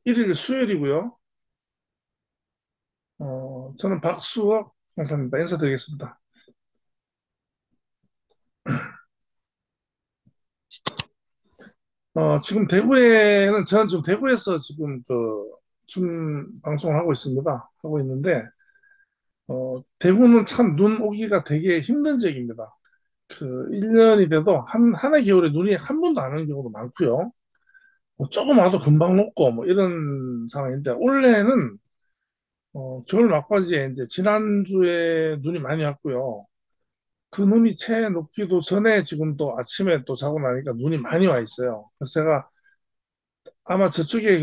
1일 수요일이고요. 저는 박수혁 강사입니다. 인사드리겠습니다. 지금 대구에는, 저는 지금 대구에서 지금 방송을 하고 있습니다. 하고 있는데, 대구는 참 눈 오기가 되게 힘든 지역입니다. 1년이 돼도 한해 겨울에 눈이 한 번도 안 오는 경우도 많고요. 뭐 조금 와도 금방 녹고, 뭐 이런 상황인데, 올해는, 겨울 막바지에 이제 지난주에 눈이 많이 왔고요. 그 눈이 채 녹기도 전에 지금 또 아침에 또 자고 나니까 눈이 많이 와 있어요. 그래서 제가 아마 저쪽에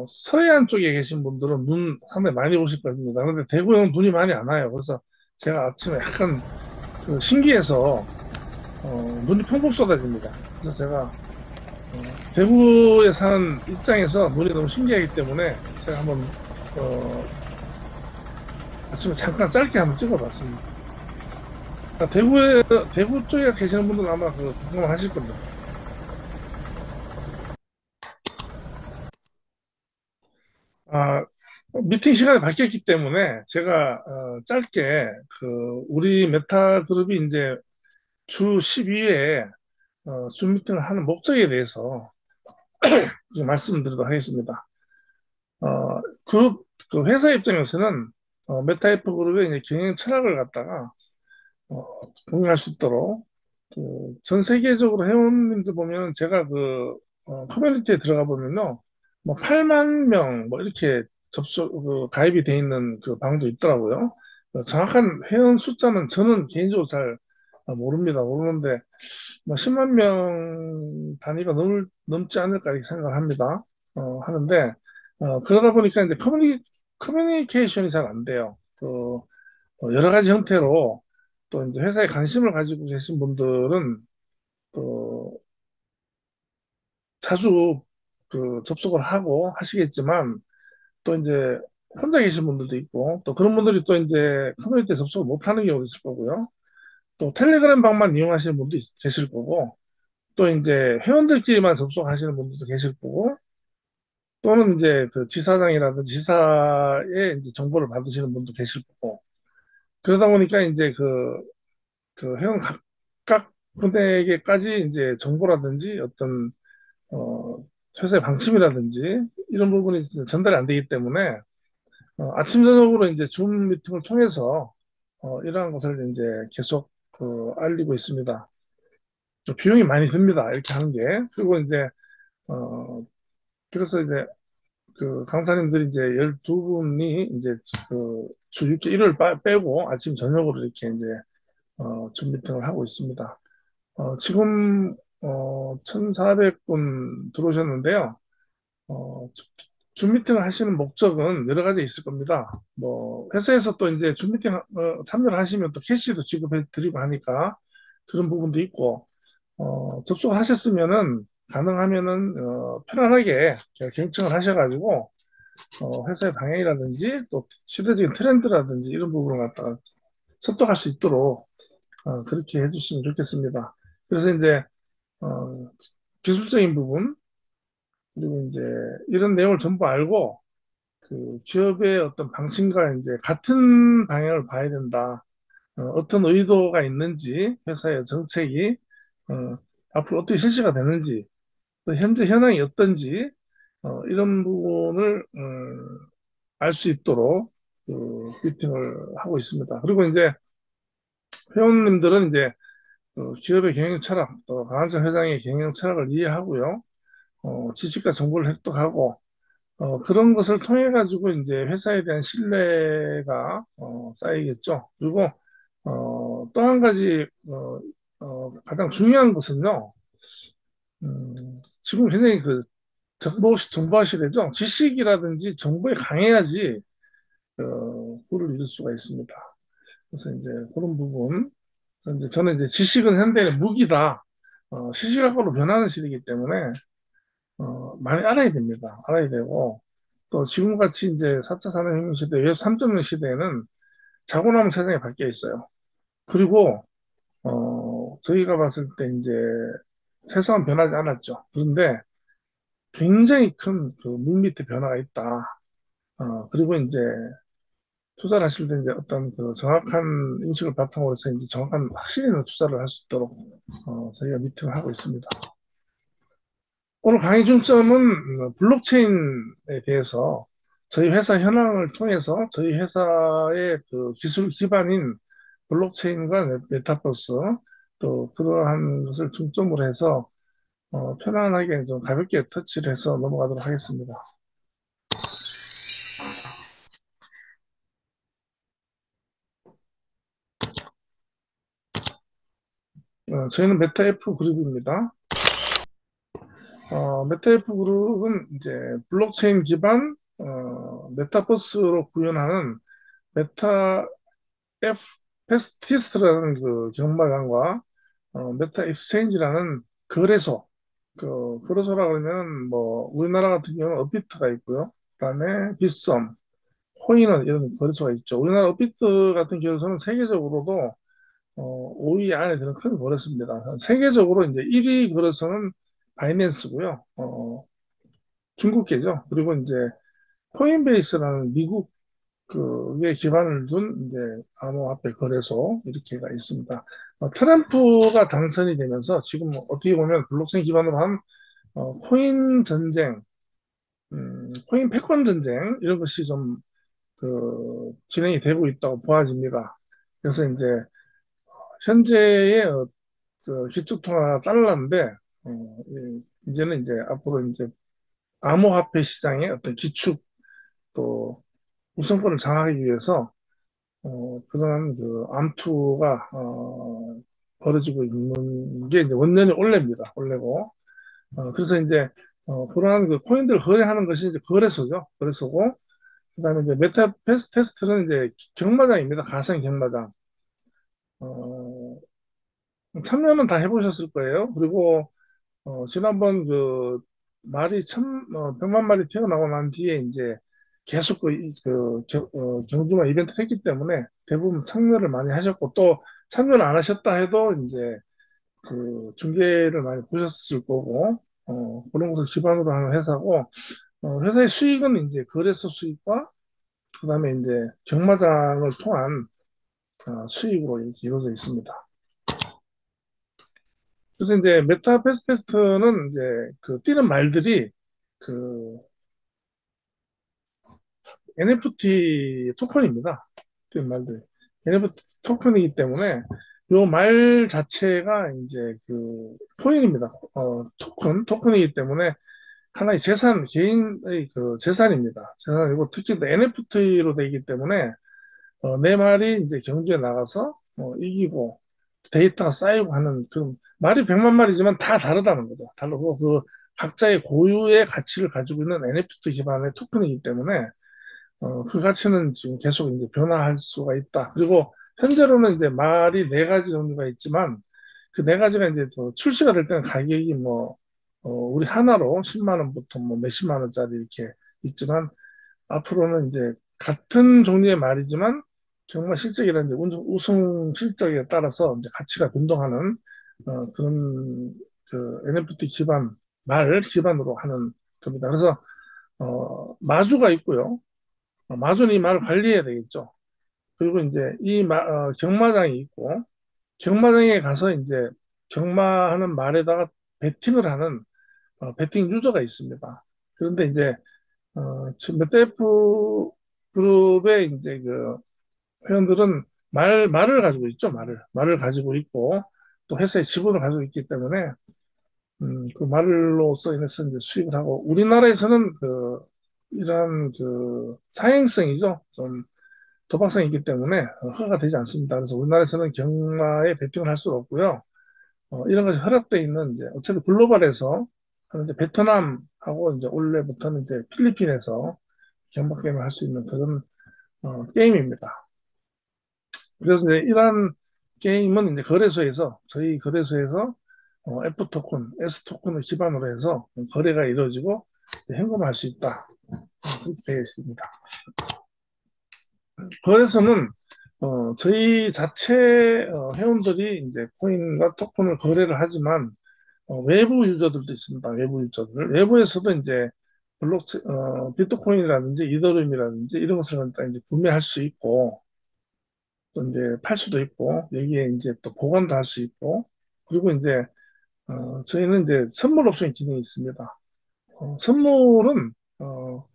서해안 쪽에 계신 분들은 눈 상당히 많이 오실 겁니다. 그런데 대구는 눈이 많이 안 와요. 그래서 제가 아침에 약간 신기해서 눈이 펑펑 쏟아집니다. 그래서 제가 대구에 사는 입장에서 눈이 너무 신기하기 때문에 제가 한번 어, 아침에 잠깐 짧게 한번 찍어봤습니다. 대구 쪽에 계시는 분들은 아마 궁금하실 겁니다. 아, 미팅 시간이 바뀌었기 때문에 제가 짧게 우리 메타 그룹이 이제 주 12회에 줌 미팅을 하는 목적에 대해서 좀 말씀드리도록 하겠습니다. 그룹 그 회사 입장에서는 메타에프 그룹의 이제 경영 철학을 갖다가 어, 공유할 수 있도록 전 세계적으로 회원님들 보면 제가 커뮤니티에 들어가 보면요, 뭐 8만 명 뭐 이렇게 가입이 돼 있는 그 방도 있더라고요. 정확한 회원 숫자는 저는 개인적으로 잘 모르는데 뭐 10만 명 단위가 넘지 않을까 이렇게 생각을 합니다. 하는데 그러다 보니까 이제 커뮤니케이션이 잘 안 돼요. 여러 가지 형태로 또 이제 회사에 관심을 가지고 계신 분들은 또 자주 접속을 하고 하시겠지만 또 이제 혼자 계신 분들도 있고 또 그런 분들이 또 이제 커뮤니티에 접속을 못 하는 경우도 있을 거고요. 또 텔레그램 방만 이용하시는 분도 계실 거고 또 이제 회원들끼리만 접속하시는 분들도 계실 거고 또는 이제 그 지사장이라든지 지사의 이제 정보를 받으시는 분도 계실 거고 그러다 보니까 이제 회원 각각 분에게까지 이제 정보라든지 어떤 어, 회사의 방침이라든지 이런 부분이 전달이 안 되기 때문에 아침 저녁으로 이제 줌 미팅을 통해서 이러한 것을 이제 계속 알리고 있습니다. 비용이 많이 듭니다. 이렇게 하는 게. 그리고 이제 어, 그래서 이제 강사님들이 이제 12분이 이제 주 6회 일요일 빼고 아침 저녁으로 이렇게 이제 줌 미팅을 하고 있습니다. 지금 1,400분 들어오셨는데요. 줌 미팅을 하시는 목적은 여러 가지 있을 겁니다. 뭐 회사에서 또 이제 줌 미팅 참여를 하시면 또 캐시도 지급해 드리고 하니까 그런 부분도 있고 접속을 하셨으면은 가능하면은 편안하게 경청을 하셔가지고 회사의 방향이라든지 또 시대적인 트렌드라든지 이런 부분을 갖다가 습득할 수 있도록 그렇게 해주시면 좋겠습니다. 그래서 이제 어, 기술적인 부분 그리고 이제 이런 내용을 전부 알고 기업의 어떤 방침과 이제 같은 방향을 봐야 된다. 떤 의도가 있는지 회사의 정책이 어, 앞으로 어떻게 실시가 되는지 또 현재 현황이 어떤지 이런 부분을 알 수 있도록 미팅을 하고 있습니다. 그리고 이제 회원님들은 이제 기업의 경영 철학, 또 강한철 회장의 경영 철학을 이해하고요. 지식과 정보를 획득하고 그런 것을 통해 가지고 이제 회사에 대한 신뢰가 쌓이겠죠. 그리고 또 한 가지 가장 중요한 것은요. 지금 굉장히 정보화 시대죠. 지식이라든지 정보에 강해야지 부를 이룰 수가 있습니다. 그래서 이제 그런 부분. 그래서 이제 저는 이제 지식은 현대의 무기다. 시시각각으로 변하는 시대이기 때문에 많이 알아야 됩니다. 알아야 되고 또 지금같이 이제 4차 산업혁명 시대, 웹 3.0 시대에는 자고 나면 세상이 바뀌어 있어요. 그리고 저희가 봤을 때 이제 세상은 변하지 않았죠. 그런데 굉장히 큰 그 물밑의 변화가 있다. 그리고 이제 투자를 하실 때 이제 어떤 그 정확한 인식을 바탕으로 해서 이제 정확한 확신 있는 투자를 할 수 있도록 저희가 미팅을 하고 있습니다. 오늘 강의 중점은 블록체인에 대해서 저희 회사 현황을 통해서 저희 회사의 그 기술 기반인 블록체인과 메타버스 또 그러한 것을 중점으로 해서 편안하게 좀 가볍게 터치를 해서 넘어가도록 하겠습니다. 저희는 메타F 그룹입니다. 메타F 그룹은 이제 블록체인 기반 메타버스로 구현하는 메타 F 페스티스트라는 그 경마장과 메타 익스체인지라는 거래소, 그 거래소라 그러면 뭐 우리나라 같은 경우는 업비트가 있고요. 그다음에 빗썸, 코인원 이런 거래소가 있죠. 우리나라 업비트 같은 경우는 세계적으로도 5위 안에 드는 큰 거래소입니다. 세계적으로 이제 1위 거래소는 바이낸스고요. 중국계죠. 그리고 이제 코인베이스라는 미국 그게 기반을 둔 이제 암호화폐 거래소 이렇게가 있습니다. 트럼프가 당선이 되면서 지금 어떻게 보면 블록체인 기반으로 한 코인 전쟁, 코인 패권 전쟁 이런 것이 좀 그 진행이 되고 있다고 보아집니다. 그래서 이제 현재의 그 기축통화가 달러인데 이제는 이제 앞으로 이제 암호화폐 시장의 어떤 기축 또 우선권을 장악하기 위해서 그런 그 암투가 벌어지고 있는 게 이제 원년이 올해입니다. 올해고. 그래서 이제 그러한 그 코인들 거래하는 것이 이제 거래소죠. 거래소고 그다음에 이제 메타패스 테스트는 이제 경마장입니다. 가상 경마장. 어, 참여는 다 해보셨을 거예요. 그리고 지난번 그 말이 백만 마리 태어나고 난 뒤에 이제 계속 경주마 이벤트를 했기 때문에 대부분 참여를 많이 하셨고 또 참여를 안 하셨다 해도 이제 그 중계를 많이 보셨을 거고 그런 것을 기반으로 하는 회사고 회사의 수익은 이제 거래소 수익과 그다음에 이제 경마장을 통한 수익으로 이렇게 이루어져 있습니다. 그래서 이제 메타 패스 테스트는 이제 그 뛰는 말들이 그 NFT 토큰입니다. 뛰는 말들. NFT 토큰이기 때문에 요 말 자체가 이제 그 코인입니다. 토큰이기 때문에 하나의 재산, 개인의 그 재산입니다. 재산이고 특히 NFT로 되기 때문에 내 말이 이제 경주에 나가서 이기고 데이터가 쌓이고 하는 그 말이 100만 마리지만 다 다르다는 거죠. 다르고 그 각자의 고유의 가치를 가지고 있는 NFT 기반의 토큰이기 때문에 그 가치는 지금 계속 이제 변화할 수가 있다. 그리고 현재로는 이제 말이 네 가지 종류가 있지만 그 네 가지가 이제 출시가 될 때는 가격이 뭐 우리 하나로 10만 원부터 뭐 몇십만 원짜리 이렇게 있지만 앞으로는 이제 같은 종류의 말이지만 정말 실적이라는 이제 우승 실적에 따라서 이제 가치가 변동하는 그런 그 NFT 기반 말 기반으로 하는 겁니다. 그래서 마주가 있고요. 마주는 이 말을 관리해야 되겠죠. 그리고 이제 경마장이 있고 경마장에 가서 이제 경마하는 말에다가 베팅을 하는 베팅 유저가 있습니다. 그런데 이제 지금 메타F 그룹의 이제 그 회원들은 말을 가지고 있죠, 말을 가지고 있고, 또 회사의 지분을 가지고 있기 때문에, 그 말로써 인해서 이제 수익을 하고, 우리나라에서는 이러한 사행성이죠. 좀 도박성이 있기 때문에 허가가 되지 않습니다. 그래서 우리나라에서는 경마에 베팅을 할 수가 없고요. 이런 것이 허락되어 있는 이제 어차피 글로벌에서 하는데 베트남하고 이제 올해부터는 이제 필리핀에서 경마 게임을 할 수 있는 그런 게임입니다. 그래서 이제 이러한 게임은 이제 저희 거래소에서 F 토큰, S 토큰을 기반으로 해서 거래가 이루어지고 현금화할 수 있다. 그렇게 되어 있습니다. 거래소는 저희 자체 회원들이 이제 코인과 토큰을 거래를 하지만 외부 유저들도 있습니다. 외부 유저들. 외부에서도 이제 비트코인이라든지 이더리움이라든지 이런 것을 갖다 이제 구매할 수 있고, 또 이제 팔 수도 있고, 여기에 이제 또 보관도 할 수 있고, 그리고 이제, 저희는 이제 선물 옵션 기능이 있습니다. 선물은, 어,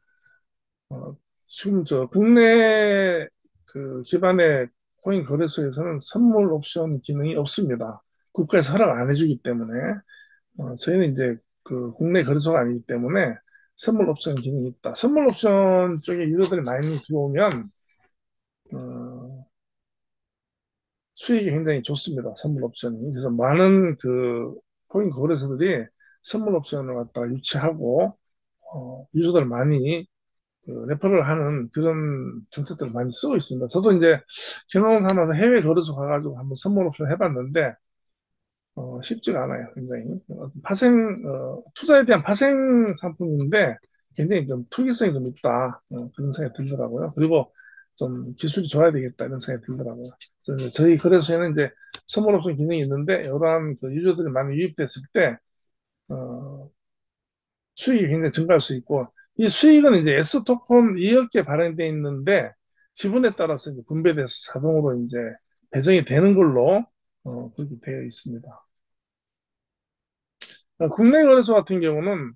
지금 저 국내 그 기반의 코인 거래소에서는 선물 옵션 기능이 없습니다. 국가에서 허락 안 해주기 때문에. 저희는 이제 그 국내 거래소가 아니기 때문에 선물 옵션 기능이 있다. 선물 옵션 쪽에 유저들이 많이 들어오면 어, 수익이 굉장히 좋습니다. 선물 옵션이. 그래서 많은 그 코인 거래소들이 선물 옵션을 갖다가 유치하고 유저들 많이 레퍼럴 하는 그런 정책들을 많이 쓰고 있습니다. 저도 이제 경험 삼아서 해외 거래소 가가지고 한번 선물 옵션 해봤는데 쉽지가 않아요. 굉장히. 투자에 대한 파생 상품인데 굉장히 좀 투기성이 좀 있다. 그런 생각이 들더라고요. 그리고 좀 기술이 좋아야 되겠다. 이런 생각이 들더라고요. 그래서 이제 저희 거래소에는 이제 선물옵션 기능이 있는데 이러한 그 유저들이 많이 유입됐을 때, 어, 수익이 굉장히 증가할 수 있고 이 수익은 이제 S토큰 2억 개 발행돼 있는데 지분에 따라서 이제 분배돼서 자동으로 이제 배정이 되는 걸로 그렇게 되어 있습니다. 국내 거래소 같은 경우는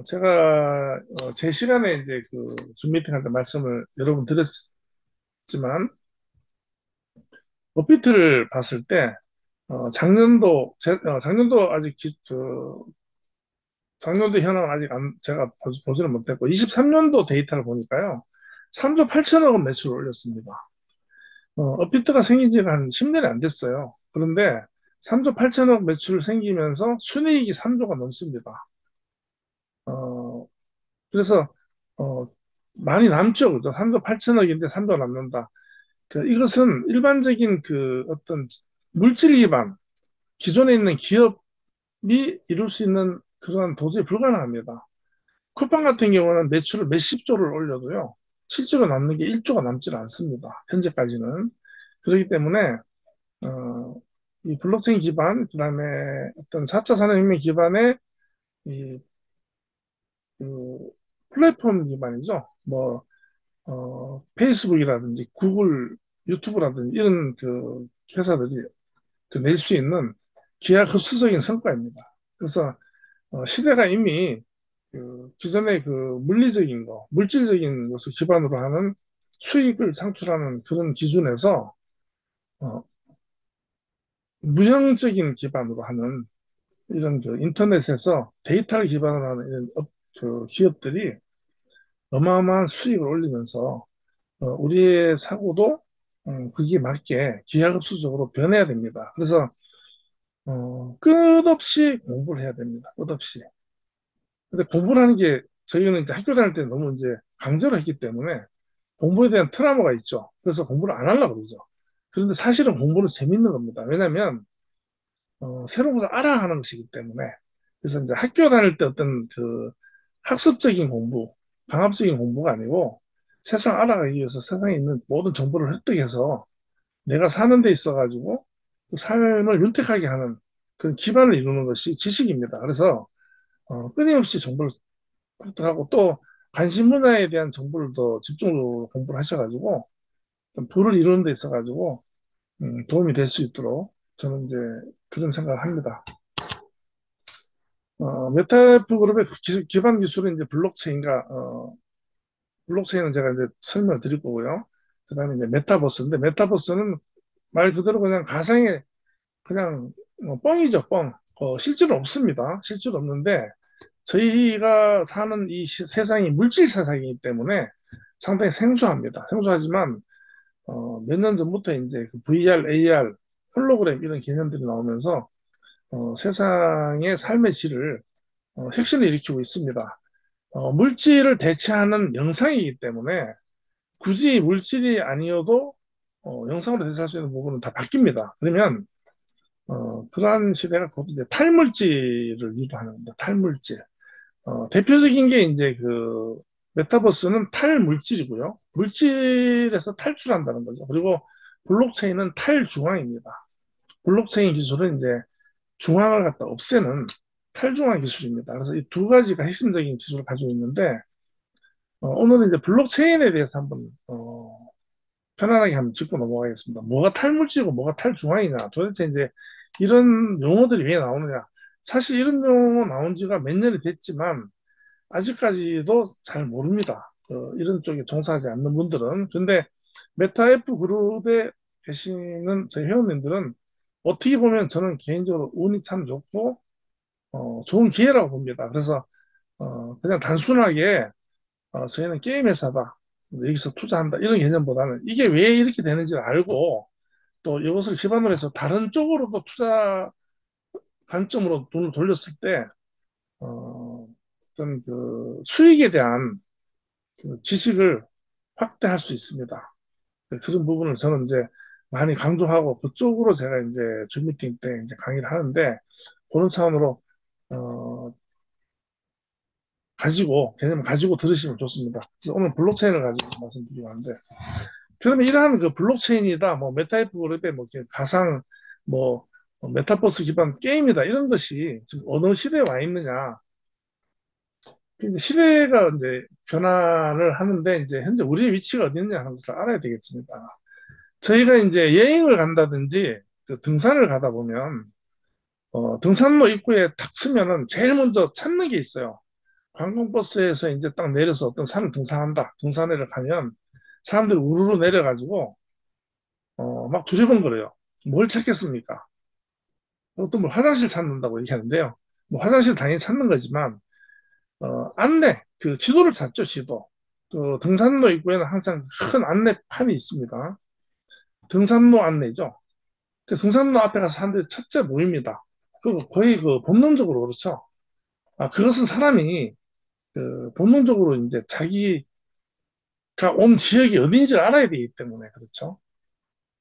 제가 제 시간에 이제 그 줌 미팅 할 때 말씀을 여러 분 드렸지만 업비트를 봤을 때 작년도 아직 작년도 현황은 아직 제가 보지는 못했고 23년도 데이터를 보니까요 3조 8천억 원 매출을 올렸습니다. 업비트가 생긴 지가 한 10년이 안 됐어요. 그런데 3조 8천억 매출 생기면서 순이익이 3조가 넘습니다. 어, 그래서 어, 많이 남죠. 그죠? 3조 8천억인데 3조 남는다. 이것은 일반적인 그 어떤 물질 기반, 기존에 있는 기업이 이룰 수 있는 그런 도저히 불가능합니다. 쿠팡 같은 경우는 매출을 몇십 조를 올려도요, 실제로 남는 게 1조가 남지 않습니다. 현재까지는. 그렇기 때문에, 어, 이 블록체인 기반, 그 다음에 어떤 4차 산업혁명 기반의 이, 그 플랫폼 기반이죠. 뭐, 페이스북이라든지 구글, 유튜브라든지 이런 그 회사들이 그 낼 수 있는 기하급수적인 성과입니다. 그래서 시대가 이미 그 기존의 그 물리적인 거, 물질적인 것을 기반으로 하는 수익을 창출하는 그런 기준에서 어, 무형적인 기반으로 하는 이런 그 인터넷에서 데이터를 기반으로 하는 이런 그 기업들이 어마어마한 수익을 올리면서 우리의 사고도 거기에 맞게 기하급수적으로 변해야 됩니다. 그래서 끝없이 공부를 해야 됩니다. 끝없이. 근데 공부를 하는 게 저희는 이제 학교 다닐 때 너무 이제 강제로 했기 때문에 공부에 대한 트라우마가 있죠. 그래서 공부를 안 하려고 그러죠. 그런데 사실은 공부는 재밌는 겁니다. 왜냐하면 새로운 것을 알아가는 것이기 때문에. 그래서 이제 학교 다닐 때 어떤 그 학습적인 공부, 강압적인 공부가 아니고 세상 알아가기 위해서 세상에 있는 모든 정보를 획득해서 내가 사는 데 있어가지고 그 삶을 윤택하게 하는 그런 기반을 이루는 것이 지식입니다. 그래서 끊임없이 정보를 획득하고 또 관심 분야에 대한 정보를 더 집중적으로 공부를 하셔가지고 부를 이루는 데 있어가지고 도움이 될 수 있도록 저는 이제 그런 생각을 합니다. 메타F 그룹의 기반 기술은 이제 블록체인은 제가 이제 설명을 드릴 거고요. 그 다음에 이제 메타버스인데, 메타버스는 말 그대로 그냥 가상의, 그냥 뻥이죠, 뻥. 실제로 없습니다. 실제로 없는데, 저희가 사는 이 세상이 물질 세상이기 때문에 상당히 생소합니다. 생소하지만, 몇 년 전부터 이제 그 VR, AR, 홀로그램 이런 개념들이 나오면서, 세상의 삶의 질을 혁신을 일으키고 있습니다. 물질을 대체하는 영상이기 때문에 굳이 물질이 아니어도 영상으로 대체할 수 있는 부분은 다 바뀝니다. 그러면 그러한 시대가 곧 이제 탈물질을 유도하는 겁니다. 탈물질. 대표적인 게 이제 그 메타버스는 탈물질이고요. 물질에서 탈출한다는 거죠. 그리고 블록체인은 탈중앙입니다. 블록체인 기술은 이제 중앙을 갖다 없애는 탈중앙 기술입니다. 그래서 이 두 가지가 핵심적인 기술을 가지고 있는데, 오늘은 이제 블록체인에 대해서 한번, 편안하게 한번 짚고 넘어가겠습니다. 뭐가 탈물질이고 뭐가 탈중앙이냐. 도대체 이제 이런 용어들이 왜 나오느냐. 사실 이런 용어 나온 지가 몇 년이 됐지만, 아직까지도 잘 모릅니다. 이런 쪽에 종사하지 않는 분들은. 근데 메타 F 그룹에 계시는 저희 회원님들은 어떻게 보면 저는 개인적으로 운이 참 좋고, 좋은 기회라고 봅니다. 그래서, 그냥 단순하게, 저희는 게임 회사다. 여기서 투자한다. 이런 개념보다는 이게 왜 이렇게 되는지를 알고 또 이것을 기반으로 해서 다른 쪽으로도 투자 관점으로 돈을 돌렸을 때, 어떤 그 수익에 대한 그 지식을 확대할 수 있습니다. 그런 부분을 저는 이제 많이 강조하고 그쪽으로 제가 이제 줌 미팅 때 이제 강의를 하는데 그런 차원으로 어, 개념을 가지고 들으시면 좋습니다. 그래서 오늘 블록체인을 가지고 말씀드리고 하는데 그러면 이러한 그 블록체인이다, 뭐 메타이프 그룹의 뭐 이렇게 가상 뭐 메타버스 기반 게임이다 이런 것이 지금 어느 시대에 와 있느냐. 근데 시대가 이제 변화를 하는데 이제 현재 우리의 위치가 어디 있느냐 하는 것을 알아야 되겠습니다. 저희가 이제 여행을 간다든지 그 등산을 가다 보면 등산로 입구에 탁 서면은 제일 먼저 찾는 게 있어요. 관광버스에서 이제 딱 내려서 어떤 산을 등산한다. 등산회를 가면 사람들이 우르르 내려가지고 막 두리번거려요. 뭘 찾겠습니까? 어떤 뭐 화장실 찾는다고 얘기하는데요. 뭐 화장실 당연히 찾는 거지만 안내 그 지도를 찾죠. 지도. 그 등산로 입구에는 항상 큰 안내판이 있습니다. 등산로 안내죠. 그 등산로 앞에 가서 사람들이 첫째 모입니다. 그 거의 그 본능적으로 그렇죠. 그것은 사람이 그 본능적으로 이제 자기가 온 지역이 어딘지 알아야 되기 때문에 그렇죠.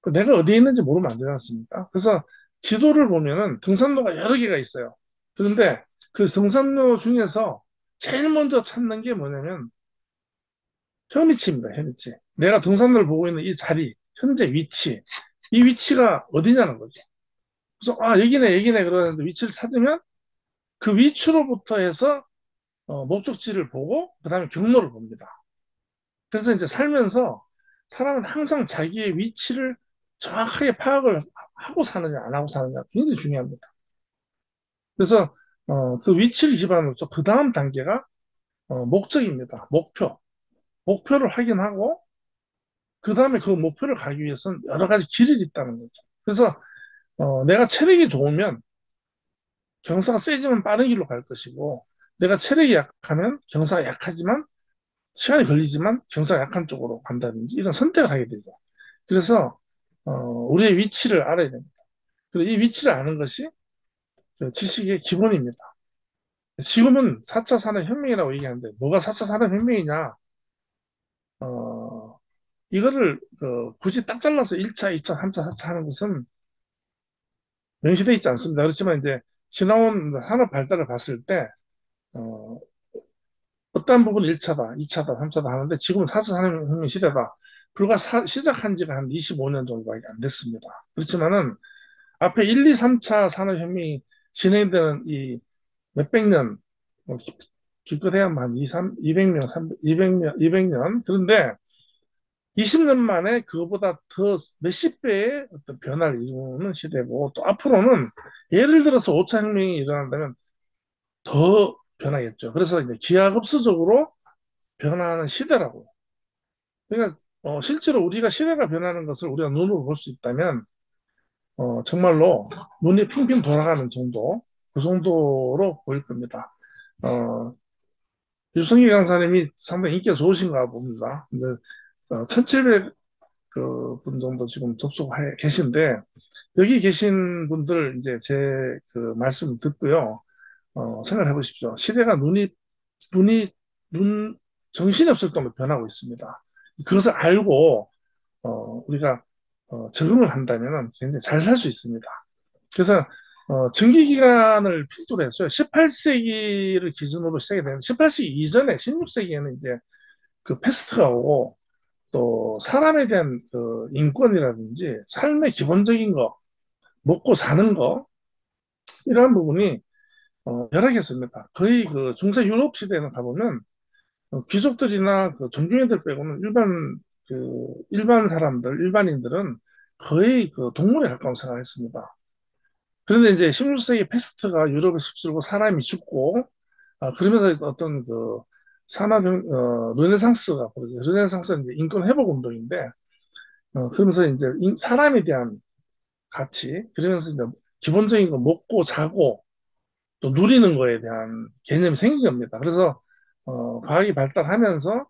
그 내가 어디에 있는지 모르면 안 되지 않습니까? 그래서 지도를 보면은 등산로가 여러 개가 있어요. 그런데 그 등산로 중에서 제일 먼저 찾는 게 뭐냐면 혐의치입니다. 혐의치. 내가 등산로를 보고 있는 이 자리, 현재 위치, 이 위치가 어디냐는 거죠. 그래서 여기네 여기네 그러는데 위치를 찾으면 그 위치로부터 해서 목적지를 보고 그다음에 경로를 봅니다. 그래서 이제 살면서 사람은 항상 자기의 위치를 정확하게 파악을 하고 사느냐 안 하고 사느냐 굉장히 중요합니다. 그래서 그 위치를 기반으로서 그 다음 단계가 목적입니다. 목표를 확인하고 그 다음에 그 목표를 가기 위해서는 여러 가지 길이 있다는 거죠. 그래서 내가 체력이 좋으면 경사가 세지만 빠른 길로 갈 것이고 내가 체력이 약하면 경사가 약하지만 시간이 걸리지만 경사가 약한 쪽으로 간다든지 이런 선택을 하게 되죠. 그래서 우리의 위치를 알아야 됩니다. 그리고 이 위치를 아는 것이 그 지식의 기본입니다. 지금은 4차 산업혁명이라고 얘기하는데 뭐가 4차 산업혁명이냐? 어, 이거를 굳이 딱 잘라서 1차, 2차, 3차, 4차 하는 것은 명시되어 있지 않습니다. 그렇지만 이제 지나온 산업 발달을 봤을 때 어, 어떤 부분은 1차다, 2차다, 3차다 하는데 지금은 4차 산업혁명 시대다. 불과 시작한 지가 한 25년 정도밖에 안 됐습니다. 그렇지만은 앞에 1, 2, 3차 산업혁명이 진행되는 이 몇백 년, 뭐 기껏해야 한 2, 3, 200년, 300, 200년, 200년. 그런데 20년 만에 그거보다 더 몇십 배의 어떤 변화를 이루는 시대고 또 앞으로는 예를 들어서 5차 혁명이 일어난다면 더 변하겠죠. 그래서 이제 기하급수적으로 변화하는 시대라고. 그러니까 실제로 우리가 시대가 변하는 것을 우리가 눈으로 볼 수 있다면 정말로 눈이 핑핑 돌아가는 정도, 그 정도로 보일 겁니다. 어, 유승희 강사님이 상당히 인기가 좋으신가 봅니다. 근데 1700 분 정도 지금 접속해 계신데 여기 계신 분들 이제 제 그 말씀 듣고요. 생각해 보십시오. 시대가 눈이 눈 정신이 없을 정도로 변하고 있습니다. 그것을 알고 우리가 적응을 한다면 굉장히 잘 살 수 있습니다. 그래서 증기기관을 필두로 했어요. 18세기를 기준으로 시작이 되는 18세기 이전에 16세기에는 이제 그 패스트가 오고 또 사람에 대한 인권이라든지 삶의 기본적인 거, 먹고 사는 거, 이러한 부분이 열하겠습니다. 거의 그 중세 유럽 시대에는 가보면 귀족들이나 그 종교인들 빼고는 일반 사람들, 일반인들은 거의 그 동물에 가까운 생활을 했습니다. 그런데 이제 16세기 패스트가 유럽에 휩쓸고 사람이 죽고, 그러면서 어떤 그 르네상스가 벌어져요. 르네상스는 이제 인권 회복 운동인데, 그러면서 이제 사람에 대한 가치, 그러면서 이제 기본적인 거 먹고 자고 또 누리는 거에 대한 개념이 생긴 겁니다. 그래서 과학이 발달하면서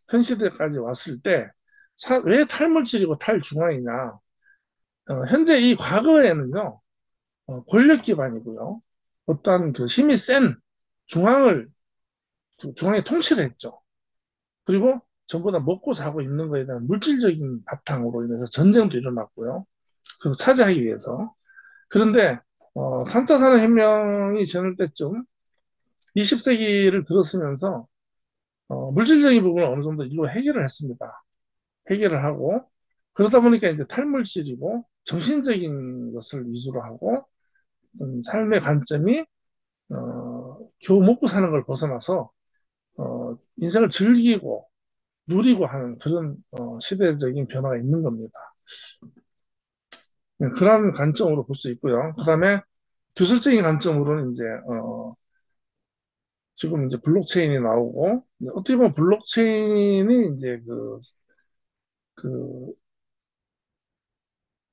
현 시대까지 왔을 때 왜 탈물질이고 탈중앙이냐? 현재 이 과거에는요 권력 기반이고요 어떠한 그 힘이 센 중앙을 중앙에 통치를 했죠. 그리고 전부 다 먹고 자고 있는 거에 대한 물질적인 바탕으로 인해서 전쟁도 일어났고요. 그걸 차지하기 위해서. 그런데 3차 산업혁명이 저럴 때쯤 20세기를 들었으면서 물질적인 부분을 어느 정도 일로 해결을 했습니다. 해결을 하고 그러다 보니까 이제 탈물질이고 정신적인 것을 위주로 하고 삶의 관점이 겨우 먹고 사는 걸 벗어나서 인생을 즐기고 누리고 하는 그런 시대적인 변화가 있는 겁니다. 그런 관점으로 볼 수 있고요. 그 다음에 기술적인 관점으로는 이제 지금 이제 블록체인이 나오고 어떻게 보면 블록체인이 이제 그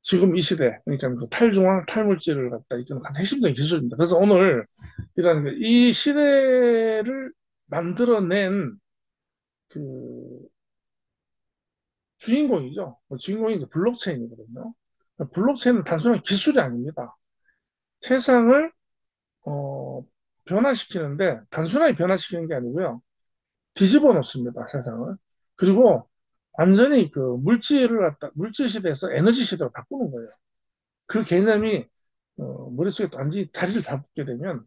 지금 이 시대, 그러니까 그 탈중앙, 탈물질을 갖다 이끄는 가장 핵심적인 기술입니다. 그래서 오늘 이 시대를 만들어낸 그 주인공이죠. 그 주인공이 이제 블록체인이거든요. 블록체인은 단순한 기술이 아닙니다. 세상을 어, 변화시키는데 단순하게 변화시키는 게 아니고요. 뒤집어 놓습니다. 세상을. 그리고 완전히 그 물질 시대에서 에너지 시대로 바꾸는 거예요. 그 개념이 머릿속에 완전히 자리를 잡게 되면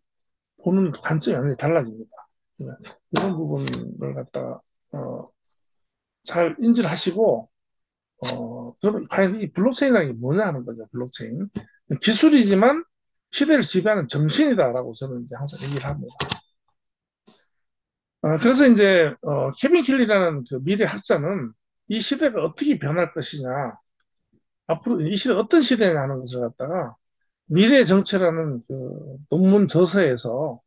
보는 관점이 완전히 달라집니다. 이런 부분을 갖다가 어, 잘 인지를 하시고 그러면 과연 이 블록체인이라는 게 뭐냐 하는 거죠. 블록체인 기술이지만 시대를 지배하는 정신이다라고 저는 이제 항상 얘기를 합니다. 그래서 이제 케빈 킬리라는 그 미래 학자는 이 시대가 어떻게 변할 것이냐, 앞으로 이 시대 어떤 시대냐 하는 것을 갖다가 미래 정체라는 그 논문 저서에서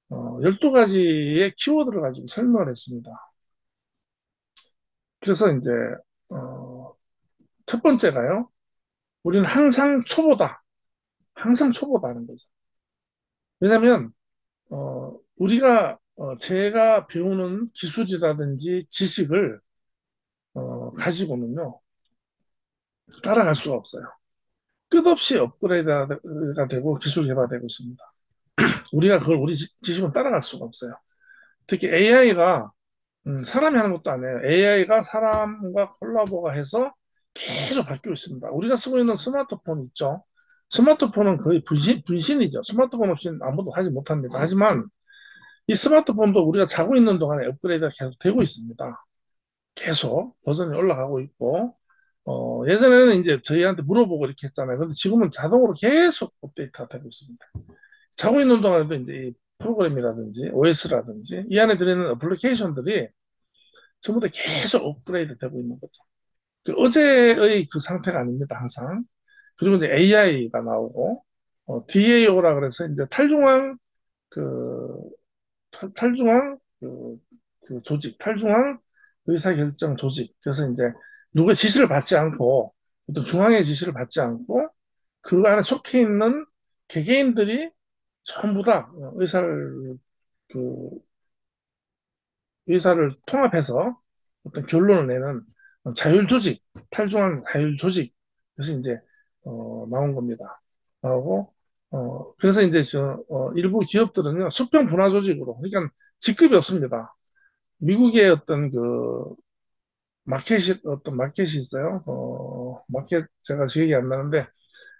12가지의 키워드를 가지고 설명을 했습니다. 그래서 이제 어, 첫 번째가요. 우리는 항상 초보다. 항상 초보다는 거죠. 왜냐하면 제가 배우는 기술이라든지 지식을 가지고는요. 따라갈 수가 없어요. 끝없이 업그레이드가 되고 기술 개발되고 있습니다. 우리가 그걸 우리 지식은 따라갈 수가 없어요. 특히 AI가 사람이 하는 것도 아니에요. AI가 사람과 콜라보가 해서 계속 바뀌고 있습니다. 우리가 쓰고 있는 스마트폰 있죠. 스마트폰은 거의 분신이죠. 스마트폰 없이는 아무도 하지 못합니다. 하지만 이 스마트폰도 우리가 자고 있는 동안에 업그레이드가 계속 되고 있습니다. 계속 버전이 올라가고 있고, 예전에는 이제 저희한테 물어보고 이렇게 했잖아요. 근데 지금은 자동으로 계속 업데이트가 되고 있습니다. 자고 있는 동안에도 이제 이 프로그램이라든지 OS라든지 이 안에 들어있는 어플리케이션들이 전부 다 계속 업그레이드 되고 있는 거죠. 어제의 그 상태가 아닙니다, 항상. 그리고 이제 AI가 나오고, DAO라 그래서 이제 그, 탈중앙 그 조직, 탈중앙 의사결정 조직. 그래서 이제 누구의 지시를 받지 않고, 어떤 중앙의 지시를 받지 않고, 그 안에 속해 있는 개개인들이 전부 다 그 의사를 통합해서 어떤 결론을 내는 자율조직, 탈중앙 자율조직. 그래서 이제, 나온 겁니다. 나오고, 그래서 이제 일부 기업들은요, 수평 분화 조직으로, 그러니까 직급이 없습니다. 미국의 어떤 마켓이 있어요. 마켓, 제가 기억이 안 나는데,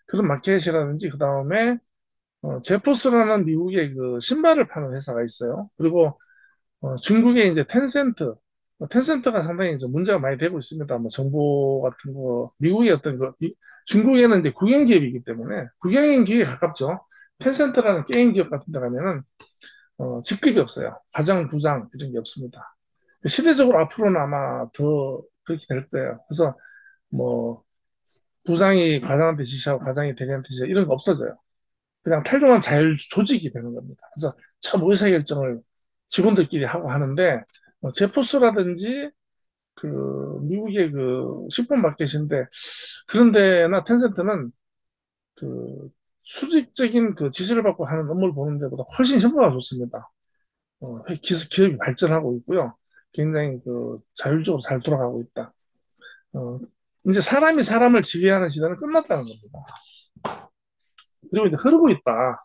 그런 마켓이라든지, 그 다음에, 제포스라는 미국의 그 신발을 파는 회사가 있어요. 그리고 중국의 이제 텐센트가 상당히 이제 문제가 많이 되고 있습니다. 뭐 정보 같은 거, 미국의 중국에는 이제 국영기업이기 때문에 국영인 기업에 가깝죠. 텐센트라는 게임 기업 같은 데 가면은 직급이 없어요. 과장, 부장 이런 게 없습니다. 시대적으로 앞으로는 아마 더 그렇게 될 거예요. 그래서 뭐 부장이 과장한테 지시하고 과장이 대리한테 지시하고 이런 거 없어져요. 그냥 탈중한 자율 조직이 되는 겁니다. 그래서 전 의사결정을 직원들끼리 하고 하는데 제포스라든지 그 미국의 그 식품 마켓인데 그런 데나 텐센트는 그 수직적인 그 지시를 받고 하는 업무를 보는 데보다 훨씬 효과가 좋습니다. 기업이 발전하고 있고요. 굉장히 그 자율적으로 잘 돌아가고 있다. 어, 이제 사람이 사람을 지배하는 시대는 끝났다는 겁니다. 그리고 이제 흐르고 있다.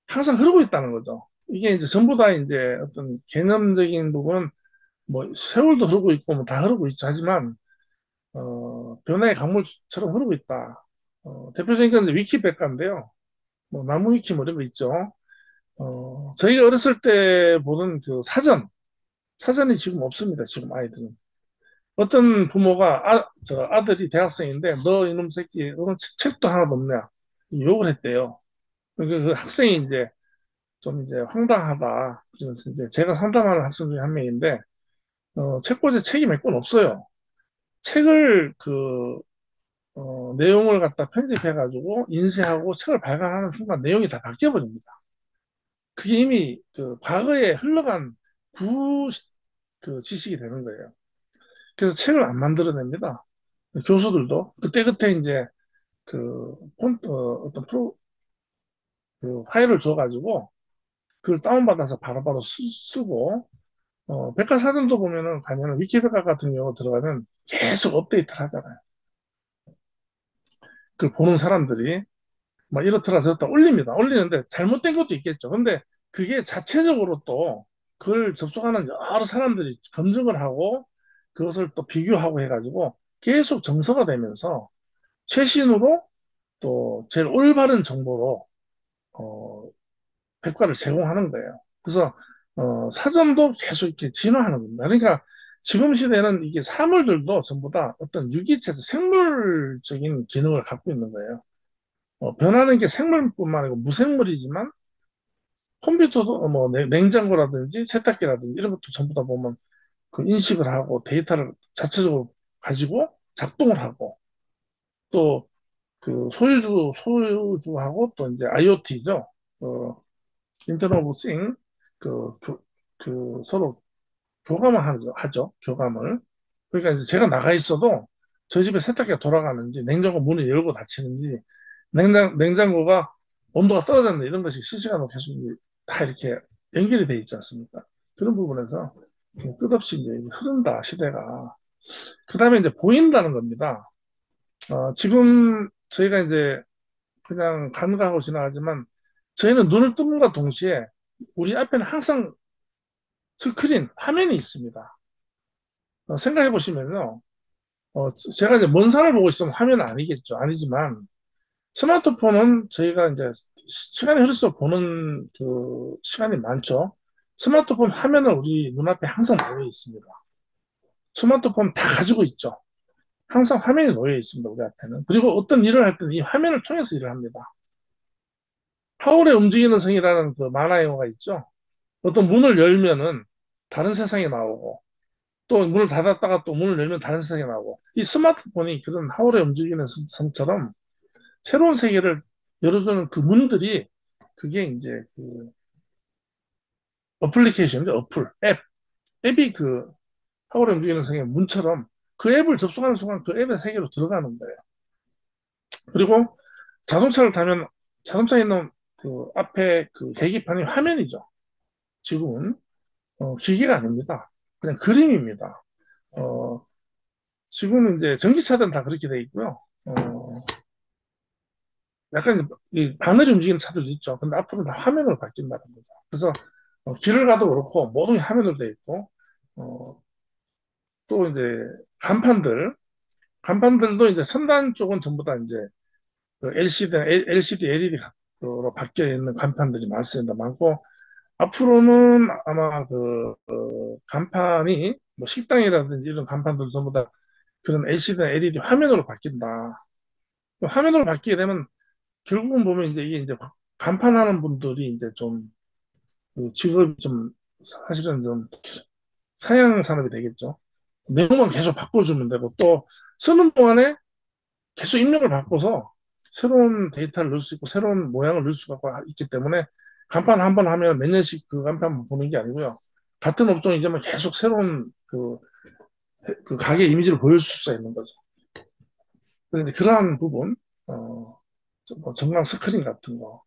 항상 흐르고 있다는 거죠. 이게 이제 전부 다 이제 어떤 개념적인 부분은 뭐 세월도 흐르고 있고 뭐 다 흐르고 있죠. 하지만 변화의 강물처럼 흐르고 있다. 대표적인 건 이제 위키백과인데요. 뭐 나무 위키 뭐 이런 거 있죠. 저희가 어렸을 때 보던 그 사전이 지금 없습니다. 지금 아이들은. 어떤 부모가 저 아들이 대학생인데 너 이놈 새끼 너는 책도 하나도 없냐 욕을 했대요. 그 학생이 이제 좀 이제 황당하다. 그래서 이제 제가 상담하는 학생 중에 한 명인데 책꽂이 책이 몇 권 없어요. 책을 그 내용을 갖다 편집해가지고 인쇄하고 책을 발간하는 순간 내용이 다 바뀌어 버립니다. 그게 이미 그 과거에 흘러간 구 그 지식이 되는 거예요. 그래서 책을 안 만들어냅니다. 교수들도 그때그때 이제 그 어떤 그 파일을 줘가지고 그걸 다운받아서 바로바로 쓰고 백과사전도 보면은 가면은 위키백과 같은 경우 들어가면 계속 업데이트를 하잖아요. 그걸 보는 사람들이 막 이렇더라 저렇다 올립니다. 올리는데 잘못된 것도 있겠죠. 근데 그게 자체적으로 또 그걸 접속하는 여러 사람들이 검증을 하고 그것을 또 비교하고 해가지고 계속 정서가 되면서 최신으로 또 제일 올바른 정보로 어, 백과를 제공하는 거예요. 그래서 사전도 계속 이렇게 진화하는 겁니다. 그러니까 지금 시대는 이게 사물들도 전부 다 어떤 유기체, 생물적인 기능을 갖고 있는 거예요. 변하는 게 생물뿐만 아니고 무생물이지만 컴퓨터도 뭐 냉장고라든지 세탁기라든지 이런 것도 전부 다 보면 그 인식을 하고 데이터를 자체적으로 가지고 작동을 하고 또 그 소유주하고 또 이제 IoT죠. 인터넷 오브 싱 그 서로 교감을 하죠. 교감을. 그러니까 이제 제가 나가 있어도 저희 집에 세탁기가 돌아가는지 냉장고 문을 열고 닫히는지 냉장고가 온도가 떨어졌네 이런 것이 실시간으로 계속 다 이렇게 연결이 돼 있지 않습니까? 그런 부분에서 끝없이 이제 흐른다 시대가. 그 다음에 이제 보인다는 겁니다. 지금 저희가 이제 그냥 간과하고 지나가지만 저희는 눈을 뜸과 동시에 우리 앞에는 항상 스크린, 화면이 있습니다. 생각해 보시면요. 제가 이제 먼 산을 보고 있으면 화면은 아니겠죠. 아니지만 스마트폰은 저희가 이제 시간이 흐를수록 보는 그 시간이 많죠. 스마트폰 화면은 우리 눈앞에 항상 놓여 있습니다. 스마트폰 다 가지고 있죠. 항상 화면이 놓여 있습니다. 우리 앞에는. 그리고 어떤 일을 할 때는 이 화면을 통해서 일을 합니다. 하울의 움직이는 성이라는 그 만화 영화가 있죠. 어떤 문을 열면은 다른 세상이 나오고 또 문을 닫았다가 또 문을 열면 다른 세상이 나오고 이 스마트폰이 그런 하울의 움직이는 성처럼 새로운 세계를 열어주는 그 문들이 그게 이제 그 어플리케이션이죠. 앱이 그 하울의 움직이는 성의 문처럼 그 앱을 접속하는 순간 그 앱의 세계로 들어가는 거예요. 그리고 자동차를 타면 자동차에 있는 그 앞에 그 계기판이 화면이죠. 지금은 기계가 아닙니다. 그냥 그림입니다. 어, 지금은 이제 전기차들은 다 그렇게 돼 있고요. 약간 이 바늘이 움직이는 차들도 있죠. 근데 앞으로는 다 화면으로 바뀐다는 거죠. 그래서 길을 가도 그렇고 모든 게 화면으로 돼 있고 어, 또 이제 간판들도 이제 첨단 쪽은 전부 다 이제 LCD, LED로 바뀌어 있는 간판들이 많습니다. 많고 앞으로는 아마 간판이 뭐 식당이라든지 이런 간판들 전부 다 그런 LCD나 LED 화면으로 바뀐다. 화면으로 바뀌게 되면 결국은 보면 이제 이게 이제 간판하는 분들이 이제 좀, 그 직업이 좀, 사실은 좀 사양 산업이 되겠죠. 내용만 계속 바꿔주면 되고, 또 쓰는 동안에 계속 입력을 바꿔서 새로운 데이터를 넣을 수 있고, 새로운 모양을 넣을 수가 있기 때문에 간판 한 번 하면 몇 년씩 그 간판 보는 게 아니고요. 같은 업종이지만 계속 새로운 그 가게 이미지를 보여줄 수가 있는 거죠. 그래서 이제 그러한 부분, 어, 뭐 전광 스크린 같은 거,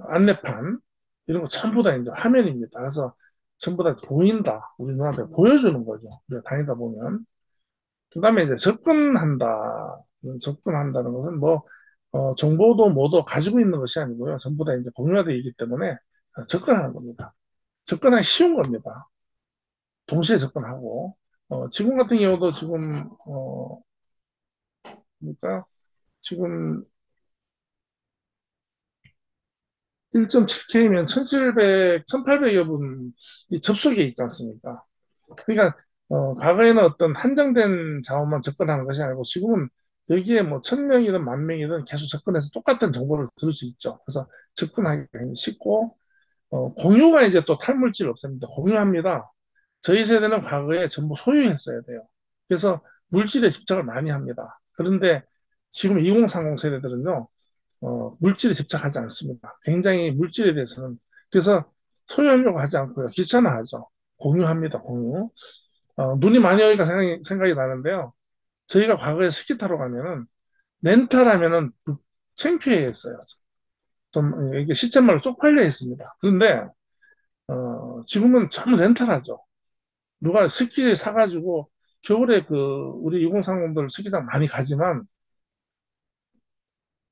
안내판, 이런 거 전부 다 이제 화면입니다. 그래서 전부 다 보인다. 우리 눈앞에 보여주는 거죠. 우리가 다니다 보면. 그 다음에 이제 접근한다. 접근한다는 것은 뭐, 정보도 뭐도 가지고 있는 것이 아니고요. 전부 다 이제 공유화되어 있기 때문에 접근하는 겁니다. 접근하기 쉬운 겁니다. 동시에 접근하고. 지금 같은 경우도 지금, 그러니까 지금 1.7K면 1700, 1800여 분이 접속에 있지 않습니까? 그러니까 과거에는 어떤 한정된 자원만 접근하는 것이 아니고 지금은 여기에 뭐 1000명이든 10,000명이든 계속 접근해서 똑같은 정보를 들을 수 있죠. 그래서 접근하기 굉장히 쉽고 공유가 이제 또 탈물질 없습니다. 공유합니다. 저희 세대는 과거에 전부 소유했어야 돼요. 그래서 물질에 집착을 많이 합니다. 그런데 지금 2030 세대들은요, 물질에 집착하지 않습니다. 굉장히 물질에 대해서는. 그래서 소유하려고 하지 않고요. 귀찮아하죠. 공유합니다, 공유. 눈이 많이 오니까 생각이 나는데요. 저희가 과거에 스키 타러 가면은 렌탈하면은 창피해 했어요. 좀 이게 시쳇말로 쪽팔려 했습니다. 그런데 지금은 전부 렌탈하죠. 누가 스키 사가지고 겨울에 그 우리 2030들 스키장 많이 가지만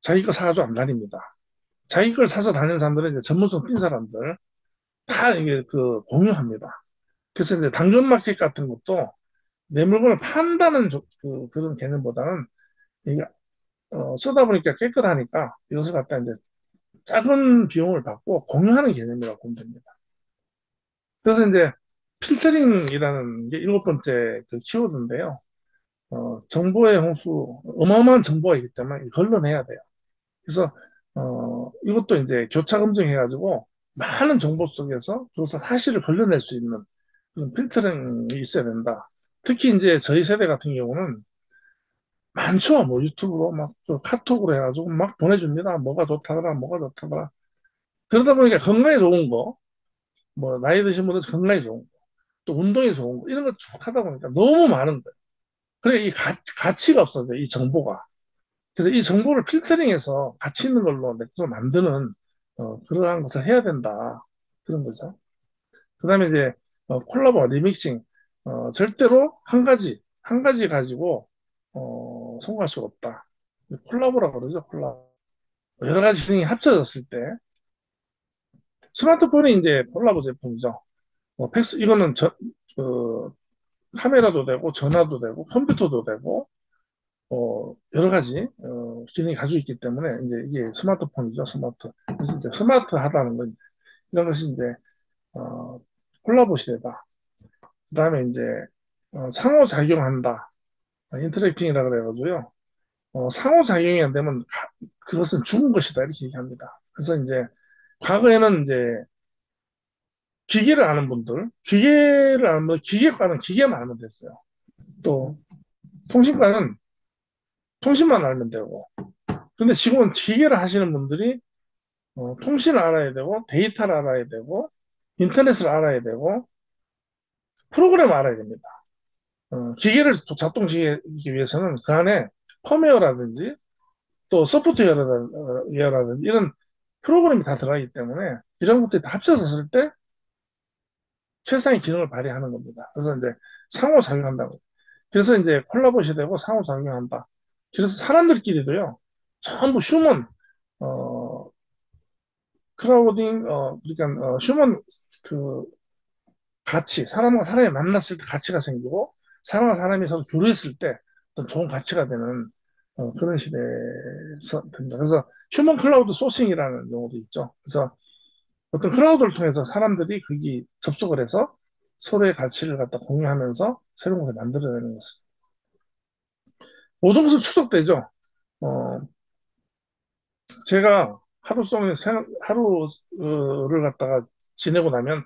자기 거 사가지고 안 다닙니다. 자기 걸 사서 다니는 사람들은 이제 전문성 띈 사람들 다 이게 그 공유합니다. 그래서 이제 당근마켓 같은 것도 내 물건을 판다는 그런 개념보다는 이게 쓰다 보니까 깨끗하니까 이것을 갖다 이제 작은 비용을 받고 공유하는 개념이라고 보면 됩니다. 그래서 이제 필터링이라는 게 일곱 번째 그 키워드인데요. 정보의 홍수, 어마어마한 정보가 있기 때문에 걸러내야 돼요. 그래서 이것도 이제 교차 검증해가지고 많은 정보 속에서 그것을 사실을 걸러낼 수 있는 그런 필터링이 있어야 된다. 특히 이제 저희 세대 같은 경우는 많죠. 뭐 유튜브로 막그 카톡으로 해가지고 막 보내줍니다. 뭐가 좋다더라, 뭐가 좋다더라. 그러다 보니까 건강에 좋은 거, 뭐 나이 드신 분들 건강에 좋은 거, 또 운동에 좋은 거 이런 거 쭉 하다 보니까 너무 많은 거예요. 그래 이 가치가 없어져요. 이 정보가. 그래서 이 정보를 필터링해서 가치 있는 걸로 내 것을 만드는 그러한 것을 해야 된다. 그런 거죠. 그다음에 이제 콜라보, 리믹싱 절대로 한 가지 가지고 성공할 수가 없다. 콜라보라고 그러죠. 콜라보. 여러 가지 기능이 합쳐졌을 때 스마트폰이 이제 콜라보 제품이죠. 팩스 이거는 그, 카메라도 되고 전화도 되고 컴퓨터도 되고 여러 가지 기능이 가지고 있기 때문에 이제 이게 스마트폰이죠. 스마트. 그래서 이제 스마트하다는 건 이런 것이 이제 어, 콜라보 시대다. 그다음에 이제 상호작용한다. 인터랙팅이라 그래가지고요. 상호작용이 안 되면 그것은 죽은 것이다 이렇게 얘기합니다. 그래서 이제 과거에는 이제 기계를 아는 분들, 기계과는 기계만 알면 됐어요. 또 통신과는 통신만 알면 되고. 근데 지금은 기계를 하시는 분들이 통신을 알아야 되고 데이터를 알아야 되고 인터넷을 알아야 되고 프로그램을 알아야 됩니다. 기계를 작동시키기 위해서는 그 안에 펌웨어라든지 또 소프트웨어라든지 이런 프로그램이 다 들어가기 때문에 이런 것들이 다 합쳐졌을 때 최상의 기능을 발휘하는 겁니다. 그래서 이제 상호작용한다고. 그래서 이제 콜라보시 되고 상호작용한다. 그래서 사람들끼리도요, 전부 어, 크라우딩, 그러니까, 그, 사람과 사람이 만났을 때 가치가 생기고, 사람과 사람이 서로 교류했을 때 어떤 좋은 가치가 되는, 그런 시대에서 됩니다. 그래서 휴먼 클라우드 소싱이라는 용어도 있죠. 그래서 어떤 클라우드를 통해서 사람들이 거기 접속을 해서 서로의 가치를 갖다 공유하면서 새로운 것을 만들어내는 것을. 모든 것은 추적되죠. 어, 제가 하루 종일 하루를 갖다가 지내고 나면